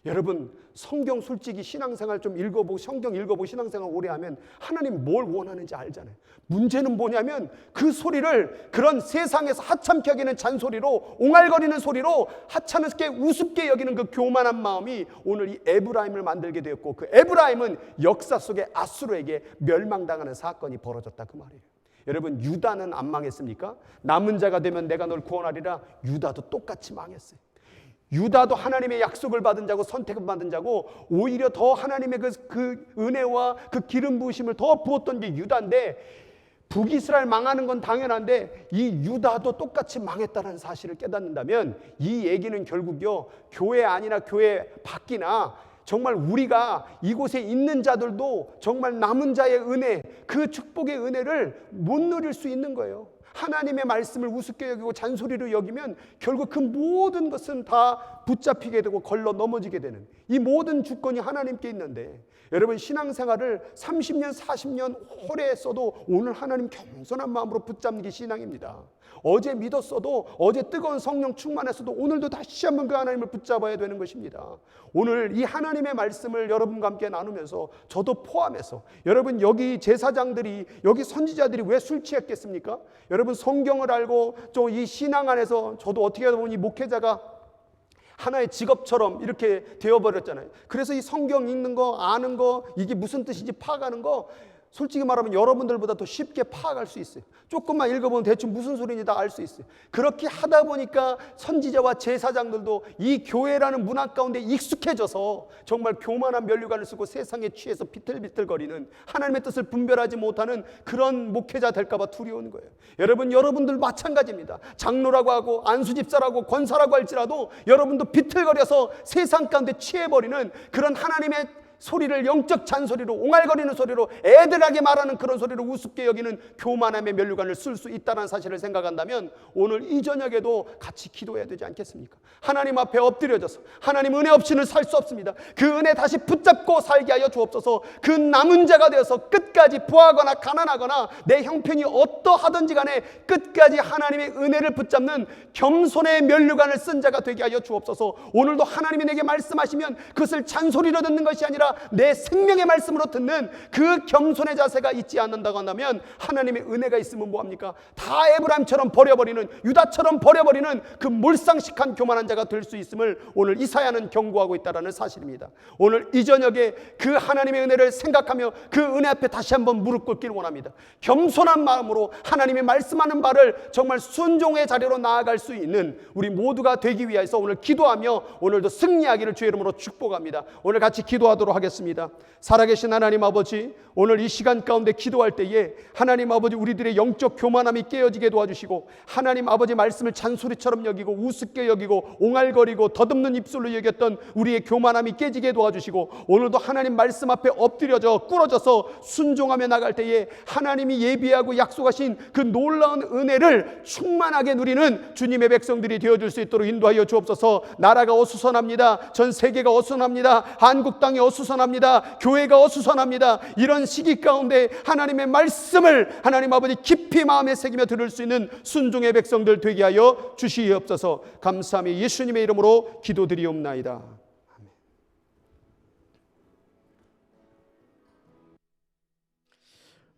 여러분, 성경 솔직히 신앙생활 좀 읽어보고 성경 읽어보고 신앙생활 오래 하면 하나님 뭘 원하는지 알잖아요. 문제는 뭐냐면 그 소리를 그런 세상에서 하찮게 여기는 잔소리로, 옹알거리는 소리로 하찮게 우습게 여기는 그 교만한 마음이 오늘 이 에브라임을 만들게 되었고, 그 에브라임은 역사 속에 아수르에게 멸망당하는 사건이 벌어졌다 그 말이에요. 여러분, 유다는 안 망했습니까? 남은 자가 되면 내가 널 구원하리라. 유다도 똑같이 망했어요. 유다도 하나님의 약속을 받은 자고 선택을 받은 자고 오히려 더 하나님의 그 은혜와 그 기름 부으심을 더 부었던 게 유다인데, 북이스라엘 망하는 건 당연한데 이 유다도 똑같이 망했다는 사실을 깨닫는다면 이 얘기는 결국요, 교회 아니나 교회 밖이나 정말 우리가 이곳에 있는 자들도 정말 남은 자의 은혜, 그 축복의 은혜를 못 누릴 수 있는 거예요. 하나님의 말씀을 우습게 여기고 잔소리로 여기면 결국 그 모든 것은 다 붙잡히게 되고 걸러 넘어지게 되는, 이 모든 주권이 하나님께 있는데, 여러분, 신앙생활을 30년 40년 오래 했어도 오늘 하나님 겸손한 마음으로 붙잡는 게 신앙입니다. 어제 믿었어도, 어제 뜨거운 성령 충만했어도 오늘도 다시 한번 그 하나님을 붙잡아야 되는 것입니다. 오늘 이 하나님의 말씀을 여러분과 함께 나누면서 저도 포함해서, 여러분, 여기 제사장들이, 여기 선지자들이 왜 술 취했겠습니까? 여러분, 성경을 알고 또 이 신앙 안에서 저도 어떻게 하다 보니 목회자가 하나의 직업처럼 이렇게 되어버렸잖아요. 그래서 이 성경 읽는 거, 아는 거, 이게 무슨 뜻인지 파악하는 거 솔직히 말하면 여러분들보다 더 쉽게 파악할 수 있어요. 조금만 읽어보면 대충 무슨 소리인지 다 알 수 있어요. 그렇게 하다 보니까 선지자와 제사장들도 이 교회라는 문화 가운데 익숙해져서 정말 교만한 면류관을 쓰고 세상에 취해서 비틀비틀거리는, 하나님의 뜻을 분별하지 못하는 그런 목회자 될까봐 두려운 거예요. 여러분들 마찬가지입니다. 장로라고 하고 안수집사라고 권사라고 할지라도 여러분도 비틀거려서 세상 가운데 취해버리는 그런 하나님의 소리를 영적 잔소리로, 옹알거리는 소리로, 애들하게 말하는 그런 소리로 우습게 여기는 교만함의 면류관을 쓸 수 있다는 사실을 생각한다면 오늘 이 저녁에도 같이 기도해야 되지 않겠습니까? 하나님 앞에 엎드려져서 하나님 은혜 없이는 살 수 없습니다. 그 은혜 다시 붙잡고 살게 하여 주옵소서. 그 남은 자가 되어서 끝까지 부하거나 가난하거나 내 형편이 어떠하든지 간에 끝까지 하나님의 은혜를 붙잡는 겸손의 면류관을 쓴 자가 되게 하여 주옵소서. 오늘도 하나님이 내게 말씀하시면 그것을 잔소리로 듣는 것이 아니라 내 생명의 말씀으로 듣는 그 겸손의 자세가 있지 않는다고 한다면 하나님의 은혜가 있으면 뭐합니까? 다 에브라임처럼 버려버리는, 유다처럼 버려버리는 그 몰상식한 교만한 자가 될 수 있음을 오늘 이사야는 경고하고 있다는 사실입니다. 오늘 이 저녁에 그 하나님의 은혜를 생각하며 그 은혜 앞에 다시 한번 무릎 꿇기를 원합니다. 겸손한 마음으로 하나님이 말씀하는 바를 정말 순종의 자리로 나아갈 수 있는 우리 모두가 되기 위해서 오늘 기도하며 오늘도 승리하기를 주의 이름으로 축복합니다. 오늘 같이 기도하도록 하겠습니다. 살아계신 하나님 아버지, 오늘 이 시간 가운데 기도할 때에 하나님 아버지 우리들의 영적 교만함이 깨어지게 도와주시고, 하나님 아버지 말씀을 잔소리처럼 여기고 우습게 여기고 옹알거리고 더듬는 입술로 여겼던 우리의 교만함이 깨지게 도와주시고, 오늘도 하나님 말씀 앞에 엎드려져 꿇어져서 순종하며 나갈 때에 하나님이 예비하고 약속하신 그 놀라운 은혜를 충만하게 누리는 주님의 백성들이 되어줄 수 있도록 인도하여 주옵소서. 나라가 어수선합니다. 전 세계가 어수선합니다. 한국 땅이 어수선합니다. 교회가 어수선합니다. 이런 시기 가운데 하나님의 말씀을 하나님 아버지 깊이 마음에 새기며 들을 수 있는 순종의 백성들 되게 하여 주시옵소서. 감사하며 예수님의 이름으로 기도드리옵나이다. 아멘.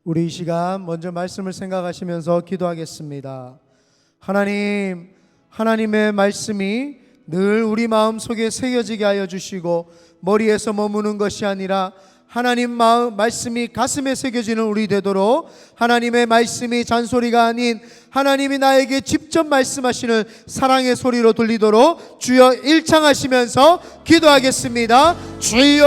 우리 이 시간 먼저 말씀을 생각하시면서 기도하겠습니다. 하나님, 하나님의 말씀이 늘 우리 마음속에 새겨지게 하여 주시고 머리에서 머무는 것이 아니라 하나님 마음 말씀이 가슴에 새겨지는 우리 되도록 하나님의 말씀이 잔소리가 아닌 하나님이 나에게 직접 말씀하시는 사랑의 소리로 들리도록 주여 일창하시면서 기도하겠습니다. 주여,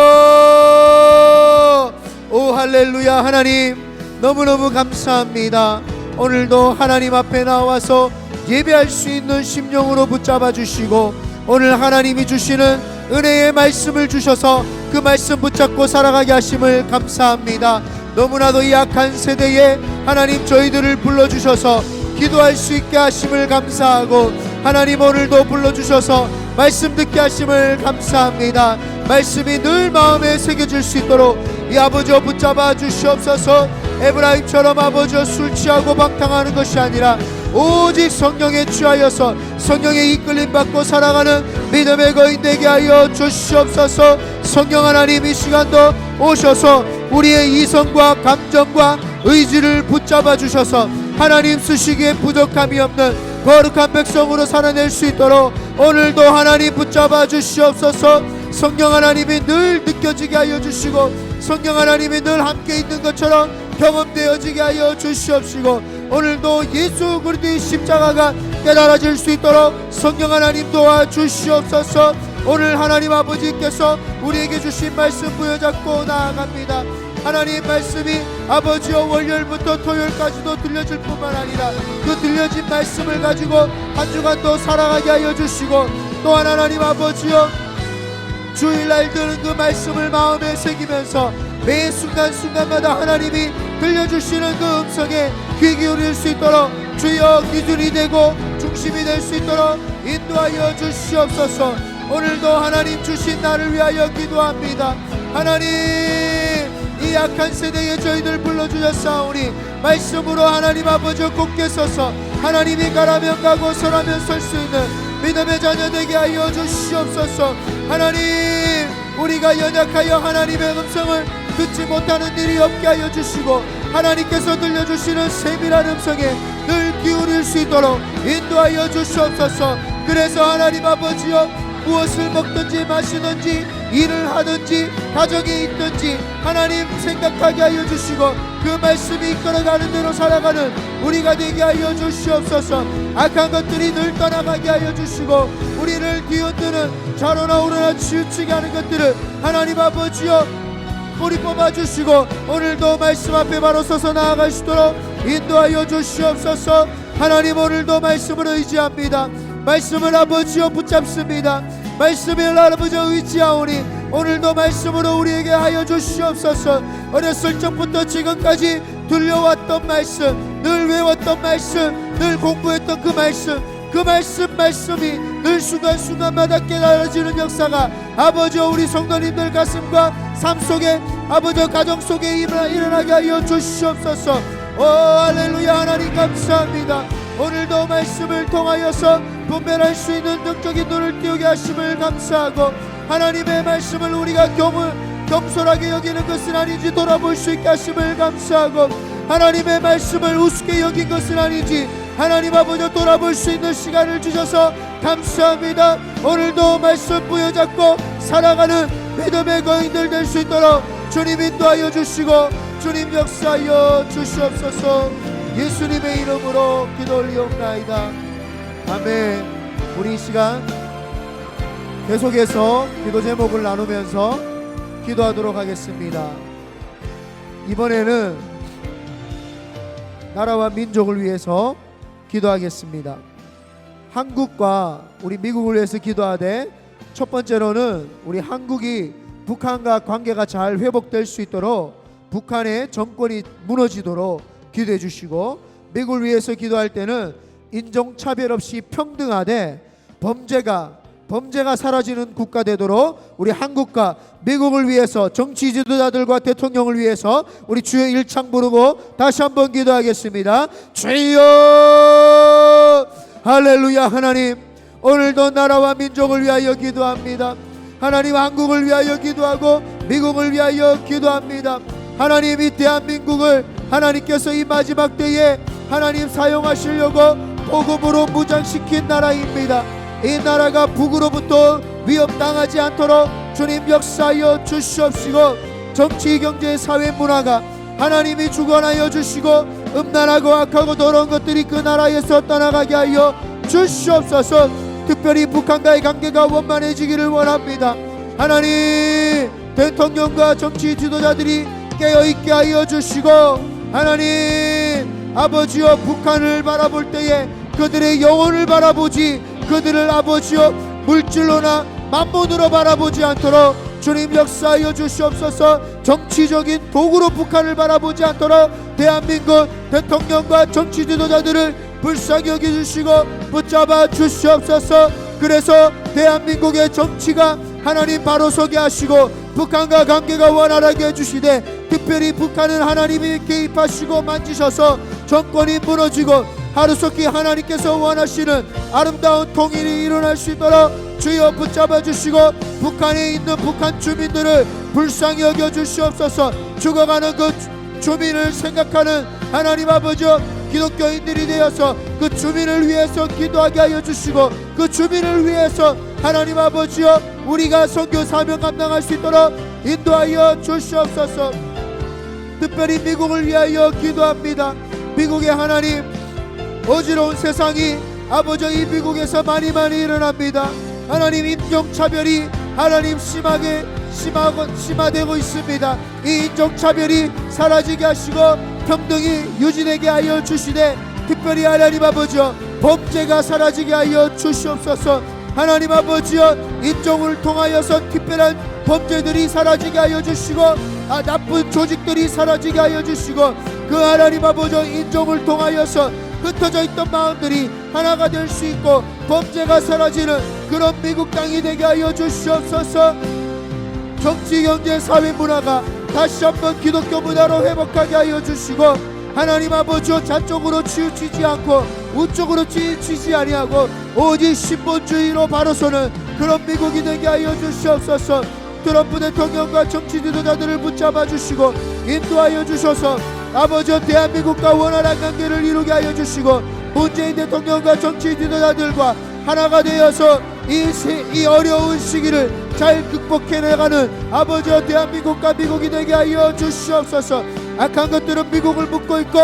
오 할렐루야. 하나님 너무너무 감사합니다. 오늘도 하나님 앞에 나와서 예배할 수 있는 심령으로 붙잡아 주시고 오늘 하나님이 주시는 은혜의 말씀을 주셔서 그 말씀 붙잡고 살아가게 하심을 감사합니다. 너무나도 약한 세대에 하나님 저희들을 불러주셔서 기도할 수 있게 하심을 감사하고 하나님 오늘도 불러주셔서 말씀 듣게 하심을 감사합니다. 말씀이 늘 마음에 새겨질 수 있도록 이 아버지와 붙잡아 주시옵소서. 에브라임처럼 아버지와 술 취하고 방탕하는 것이 아니라 오직 성령에 취하여서 성령의 이끌림 받고 살아가는 믿음의 거인 되게 하여 주시옵소서. 성령 하나님 이 시간도 오셔서 우리의 이성과 감정과 의지를 붙잡아 주셔서 하나님 쓰시기에 부족함이 없는 거룩한 백성으로 살아낼 수 있도록 오늘도 하나님 붙잡아 주시옵소서. 성령 하나님이 늘 느껴지게 하여 주시고 성령 하나님이 늘 함께 있는 것처럼 경험되어지게 하여 주시옵시고 오늘도 예수 그리스도의 십자가가 깨달아질 수 있도록 성령 하나님 도와주시옵소서. 오늘 하나님 아버지께서 우리에게 주신 말씀 부여잡고 나아갑니다. 하나님 말씀이 아버지여 월요일부터 토요일까지도 들려질 뿐만 아니라 그 들려진 말씀을 가지고 한 주간도 살아가게 하여 주시고 또한 하나님 아버지여 주일날 들은 그 말씀을 마음에 새기면서 매 순간순간마다 하나님이 들려주시는 그 음성에 귀 기울일 수 있도록 주여 기준이 되고 중심이 될 수 있도록 인도하여 주시옵소서. 오늘도 하나님 주신 나를 위하여 기도합니다. 하나님 이 약한 세대에 저희들 불러주셨사오니 말씀으로 하나님 아버지 굳게 서서 하나님이 가라면 가고 서라면 설 수 있는 믿음의 자녀 되게 하여 주시옵소서. 하나님 우리가 연약하여 하나님의 음성을 듣지 못하는 일이 없게 하여 주시고 하나님께서 들려주시는 세밀한 음성에 늘 기울일 수 있도록 인도하여 주시옵소서. 그래서 하나님 아버지여 무엇을 먹든지 마시든지 일을 하든지 가정에 있든지 하나님 생각하게 하여 주시고 그 말씀이 이끌어가는 대로 살아가는 우리가 되게 하여 주시옵소서. 악한 것들이 늘 떠나가게 하여 주시고 우리를 뒤흔드는 좌로나 우로나 치우치게 하는 것들을 하나님 아버지여 뿌리 뽑아주시고 오늘도 말씀 앞에 바로 서서 나아가시도록 인도하여 주시옵소서. 하나님 오늘도 말씀을 의지합니다. 말씀을 아버지여 붙잡습니다. 말씀을 아버지여 의지하오니 오늘도 말씀으로 우리에게 하여 주시옵소서. 어렸을 적부터 지금까지 들려왔던 말씀, 늘 외웠던 말씀, 늘 공부했던 그 말씀이 늘 순간순간마다 깨달아지는 역사가 아버지여 우리 성도님들 가슴과 삶 속에 아버지여 가정 속에 일어나게 하여 주시옵소서. 오 할렐루야. 하나님 감사합니다. 오늘도 말씀을 통하여서 분별할 수 있는 능적인 눈을 띄우게 하심을 감사하고 하나님의 말씀을 우리가 겸손하게 여기는 것은 아닌지 돌아볼 수 있게 하심을 감사하고 하나님의 말씀을 우습게 여긴 것은 아닌지 하나님 아버지 돌아볼 수 있는 시간을 주셔서 감사합니다. 오늘도 말씀 부여잡고 살아가는 믿음의 거인들 될 수 있도록 주님 인도하여 주시고 주님 역사하여 주시옵소서. 예수님의 이름으로 기도 올리옵나이다. 아멘. 우리 이 시간 계속해서 기도 제목을 나누면서 기도하도록 하겠습니다. 이번에는 나라와 민족을 위해서 기도하겠습니다. 한국과 우리 미국을 위해서 기도하되 첫 번째로는 우리 한국이 북한과 관계가 잘 회복될 수 있도록 북한의 정권이 무너지도록 기도해 주시고 미국을 위해서 기도할 때는 인종차별 없이 평등하되 범죄가 사라지는 국가 되도록 우리 한국과 미국을 위해서 정치 지도자들과 대통령을 위해서 우리 주여 일창 부르고 다시 한번 기도하겠습니다. 주여 할렐루야. 하나님 오늘도 나라와 민족을 위하여 기도합니다. 하나님 한국을 위하여 기도하고 미국을 위하여 기도합니다. 하나님 이 대한민국을 하나님께서 이 마지막 때에 하나님 사용하시려고 복음으로 무장시킨 나라입니다. 이 나라가 북으로부터 위협당하지 않도록 주님 역사하여 주시옵시고 정치, 경제, 사회, 문화가 하나님이 주관하여 주시고 음란하고 악하고 더러운 것들이 그 나라에서 떠나가게 하여 주시옵소서. 특별히 북한과의 관계가 원만해지기를 원합니다. 하나님, 대통령과 정치 지도자들이 깨어있게 하여 주시고 하나님 아버지여, 북한을 바라볼 때에 그들의 영혼을 바라보지 그들을 아버지여 물질로나 만몬으로 바라보지 않도록 주님 역사하여 주시옵소서. 정치적인 도구로 북한을 바라보지 않도록 대한민국 대통령과 정치 지도자들을 불쌍히 여겨주시고 붙잡아 주시옵소서. 그래서 대한민국의 정치가 하나님 바로 서게 하시고 북한과 관계가 원활하게 해주시되, 특별히 북한은 하나님이 개입하시고 만지셔서 정권이 무너지고 하루속히 하나님께서 원하시는 아름다운 통일이 일어날 수 있도록 주여 붙잡아 주시고 북한에 있는 북한 주민들을 불쌍히 여겨 주시옵소서. 죽어가는 그 주민을 생각하는 하나님 아버지, 기독교인들이 되어서 그 주민을 위해서 기도하게 하여 주시고 그 주민을 위해서 하나님 아버지여 우리가 선교 사명 감당할 수 있도록 인도하여 주시옵소서. 특별히 미국을 위하여 기도합니다. 미국의 하나님, 어지러운 세상이 아버지 이 미국에서 많이 일어납니다. 하나님, 인종차별이 하나님 심화되고 있습니다. 이 인종차별이 사라지게 하시고 평등이 유지되게 하여 주시되, 특별히 하나님 아버지여 범죄가 사라지게 하여 주시옵소서. 하나님 아버지여 인종을 통하여서 특별한 범죄들이 사라지게 하여 주시고 나쁜 조직들이 사라지게 하여 주시고 그 하나님 아버지여 인종을 통하여서 흩어져 있던 마음들이 하나가 될 수 있고 범죄가 사라지는 그런 미국 땅이 되게 하여 주시옵소서. 정치, 경제, 사회, 문화가 다시 한번 기독교 문화로 회복하게 하여 주시고 하나님 아버지여 좌쪽으로 치우치지 않고 우쪽으로 치우치지 아니하고 오직 신본주의로 바로 서는 그런 미국이 되게 하여 주시옵소서. 트럼프 대통령과 정치 지도자들을 붙잡아 주시고 인도하여 주셔서 아버지여 대한민국과 원활한 관계를 이루게 하여 주시고 문재인 대통령과 정치 지도자들과 하나가 되어서 이 어려운 시기를 잘 극복해 나가는 아버지여 대한민국과 미국이 되게 하여 주시옵소서. 악한 것들은 미국을 묶고 있고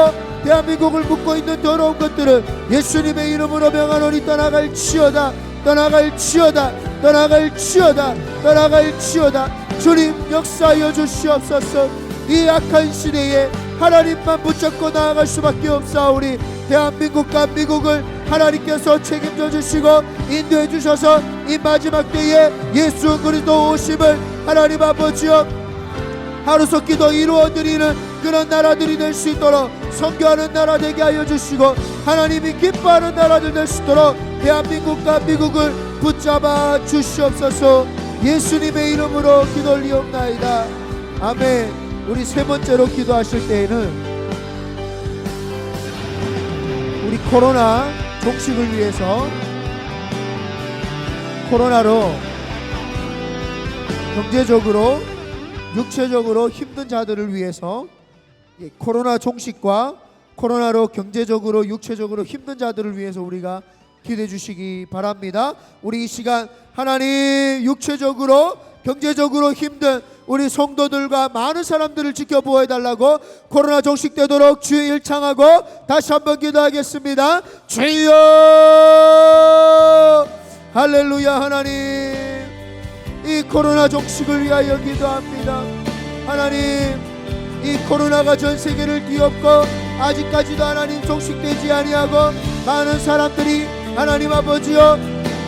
대한민국을 묶고 있는 더러운 것들은 예수님의 이름으로 명하노니 떠나갈지어다, 떠나갈지어다, 떠나갈지어다, 떠나갈지어다. 주님 역사하여 주시옵소서. 이 악한 시대에 하나님만 붙잡고 나아갈 수밖에 없사오니 대한민국과 미국을 하나님께서 책임져 주시고 인도해 주셔서 이 마지막 때에 예수 그리스도 오심을 하나님 아버지여 하루속기도 이루어드리는 그런 나라들이 될 수 있도록 선교하는 나라 되게 하여 주시고 하나님이 기뻐하는 나라들 될 수 있도록 대한민국과 미국을 붙잡아 주시옵소서. 예수님의 이름으로 기도 올리옵나이다. 아멘. 우리 세 번째로 기도하실 때에는 우리 코로나 종식을 위해서 코로나로 경제적으로 육체적으로 힘든 자들을 위해서 코로나 종식과 코로나로 경제적으로 육체적으로 힘든 자들을 위해서 우리가 기도해 주시기 바랍니다. 우리 이 시간 하나님 육체적으로 경제적으로 힘든 우리 성도들과 많은 사람들을 지켜보아 달라고 코로나 종식되도록 주의 일창하고 다시 한번 기도하겠습니다. 주여 할렐루야. 하나님 이 코로나 종식을 위하여 기도합니다. 하나님 이 코로나가 전 세계를 뒤엎고 아직까지도 하나님 종식되지 아니하고 많은 사람들이 하나님 아버지여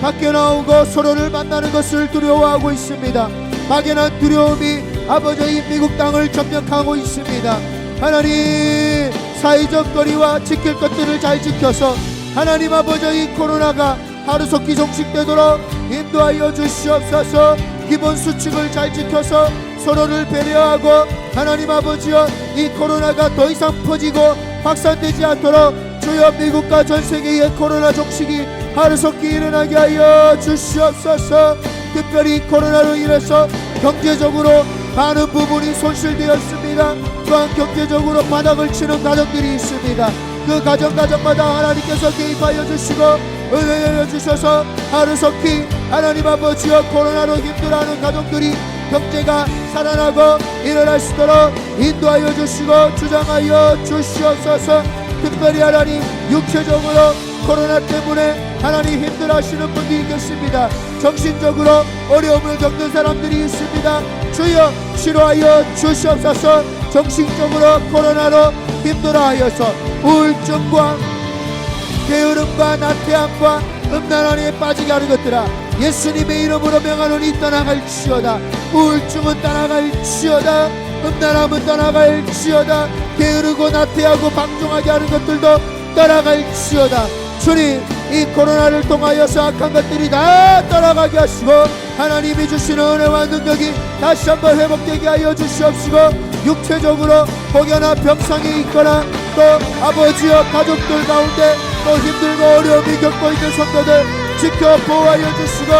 밖에 나오고 서로를 만나는 것을 두려워하고 있습니다. 막연한 두려움이 아버지 이 미국 땅을 점령하고 있습니다. 하나님 사회적 거리와 지킬 것들을 잘 지켜서 하나님 아버지 이 코로나가 하루속히 종식되도록 인도하여 주시옵소서. 기본 수칙을 잘 지켜서 서로를 배려하고 하나님 아버지여 이 코로나가 더 이상 퍼지고 확산되지 않도록 주여 미국과 전 세계의 코로나 종식이 하루속히 일어나게 하여 주시옵소서. 특별히 코로나로 인해서 경제적으로 많은 부분이 손실되었습니다. 또한 경제적으로 바닥을 치는 가정들이 있습니다. 그 가정마다 하나님께서 개입하여 주시고 은혜하여 주셔서 하루속히 하나님 아버지여 코로나로 힘들어하는 가족들이 경제가 살아나고 일어날 수 있도록 인도하여 주시고 주장하여 주시옵소서. 특별히 하나님 육체적으로 코로나 때문에 하나님 힘들어하시는 분들이 계십니다. 정신적으로 어려움을 겪는 사람들이 있습니다. 주여 치료하여 주시옵소서. 정신적으로 코로나로 힘들어하여서 우울증과 게으름과 나태함과 음란함에 빠지게 하는 것들아, 예수님의 이름으로 명하노니 떠나갈지어다. 우울증은 떠나갈지어다. 음란함은 떠나갈지어다. 게으르고 나태하고 방종하게 하는 것들도 떠나갈지어다. 주님, 이 코로나를 통하여서 악한 것들이 다 떠나가게 하시고 하나님이 주시는 은혜와 능력이 다시 한번 회복되게 하여 주시옵시고, 육체적으로 혹여나 병상에 있거나 또 아버지와 가족들 가운데 또 힘들고 어려움이 겪고 있는 성도들 지켜 보호하여 주시고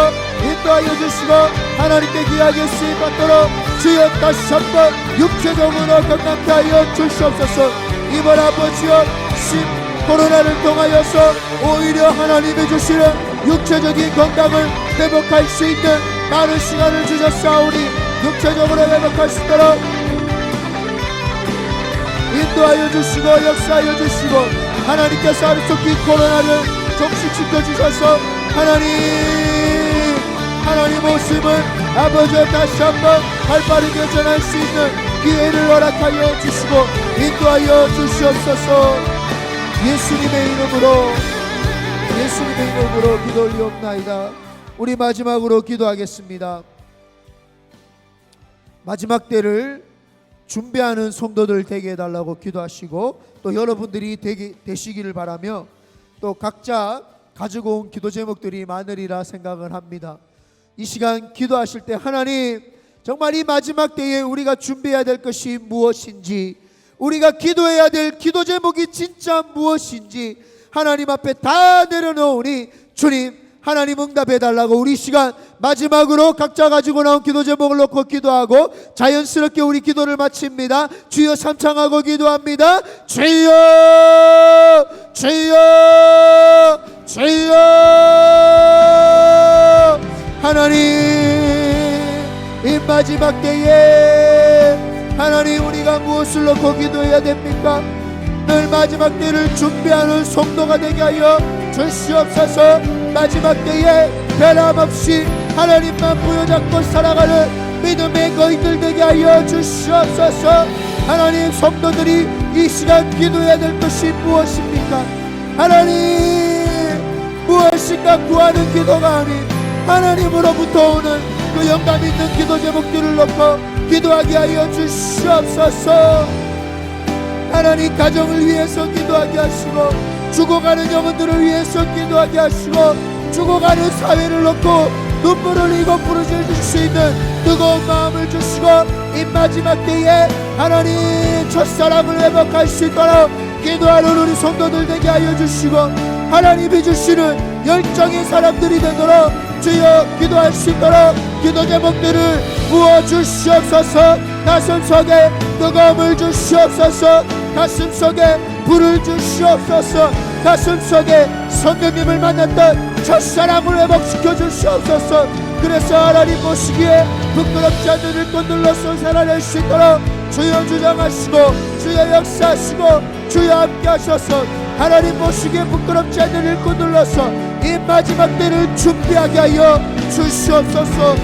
인도하여 주시고 하나님께 귀하게 쓰임받도록 주여 다시 한번 육체적으로 건강케 하여 주시옵소서. 이번 아버지여 코로나를 통하여서 오히려 하나님이 주시는 육체적인 건강을 회복할 수 있는 많은 시간을 주셨사오니 육체적으로 회복할 수 있도록 인도하여 주시고 역사하여 주시고 하나님께서 하루속히 코로나를 종식시켜 주셔서 하나님 오심을 아버지와 다시 한번 발빠르게 전할 수 있는 기회를 허락하여 주시고 인도하여 주시옵소서. 예수님의 이름으로 기도 올리옵나이다. 우리 마지막으로 기도하겠습니다. 마지막 때를 준비하는 성도들 되게 해달라고 기도하시고 또 여러분들이 되시기를 바라며 또 각자 가지고 온 기도 제목들이 많으리라 생각을 합니다. 이 시간 기도하실 때 하나님, 정말 이 마지막 때에 우리가 준비해야 될 것이 무엇인지, 우리가 기도해야 될 기도 제목이 진짜 무엇인지 하나님 앞에 다 내려놓으니 주님, 하나님 응답해달라고 우리 시간 마지막으로 각자 가지고 나온 기도 제목을 놓고 기도하고 자연스럽게 우리 기도를 마칩니다. 주여 삼창하고 기도합니다. 주여 주여 주여. 하나님, 이 마지막 때에 하나님 우리가 무엇을 놓고 기도해야 됩니까? 늘 마지막 때를 준비하는 성도가 되게 하여 주시옵소서. 마지막 때에 변함없이 하나님만 부여잡고 살아가는 믿음의 거인들 되게 하여 주시옵소서. 하나님, 성도들이 이 시간 기도해야 될 것이 무엇입니까? 하나님, 무엇인가 구하는 기도가 아닌 하나님으로부터 오는 그 영감 있는 기도 제목들을 놓고 기도하게 하여 주시옵소서. 하나님, 가정을 위해서 기도하게 하시고 죽어가는 영혼들을 위해서 기도하게 하시고 죽어가는 사회를 놓고 눈물을 흘리고 부르짖을 수 있는 뜨거운 마음을 주시고 이 마지막 때에 하나님 첫사랑을 회복할 수 있도록 기도하는 우리 성도들 되게 하여 주시고 하나님이 주시는 열정의 사람들이 되도록 주여 기도할 수 있도록 기도 제목들을 부어주시옵소서. 가슴속에 뜨거움을 주시옵소서. 가슴속에 불을 주시옵소서. 가슴속에 성령님을 만났던 첫사랑을 회복시켜 주시옵소서. 그래서 하나님 보시기에 부끄럽지 않는 일꾼 눌러서 살아낼 수 있도록 주여 주장하시고 주여 역사하시고 주여 함께 하셔서 하나님 보시기에 부끄럽지 않는 일꾼 눌러서 이 마지막 때를 준비하게 하여 주시옵소서.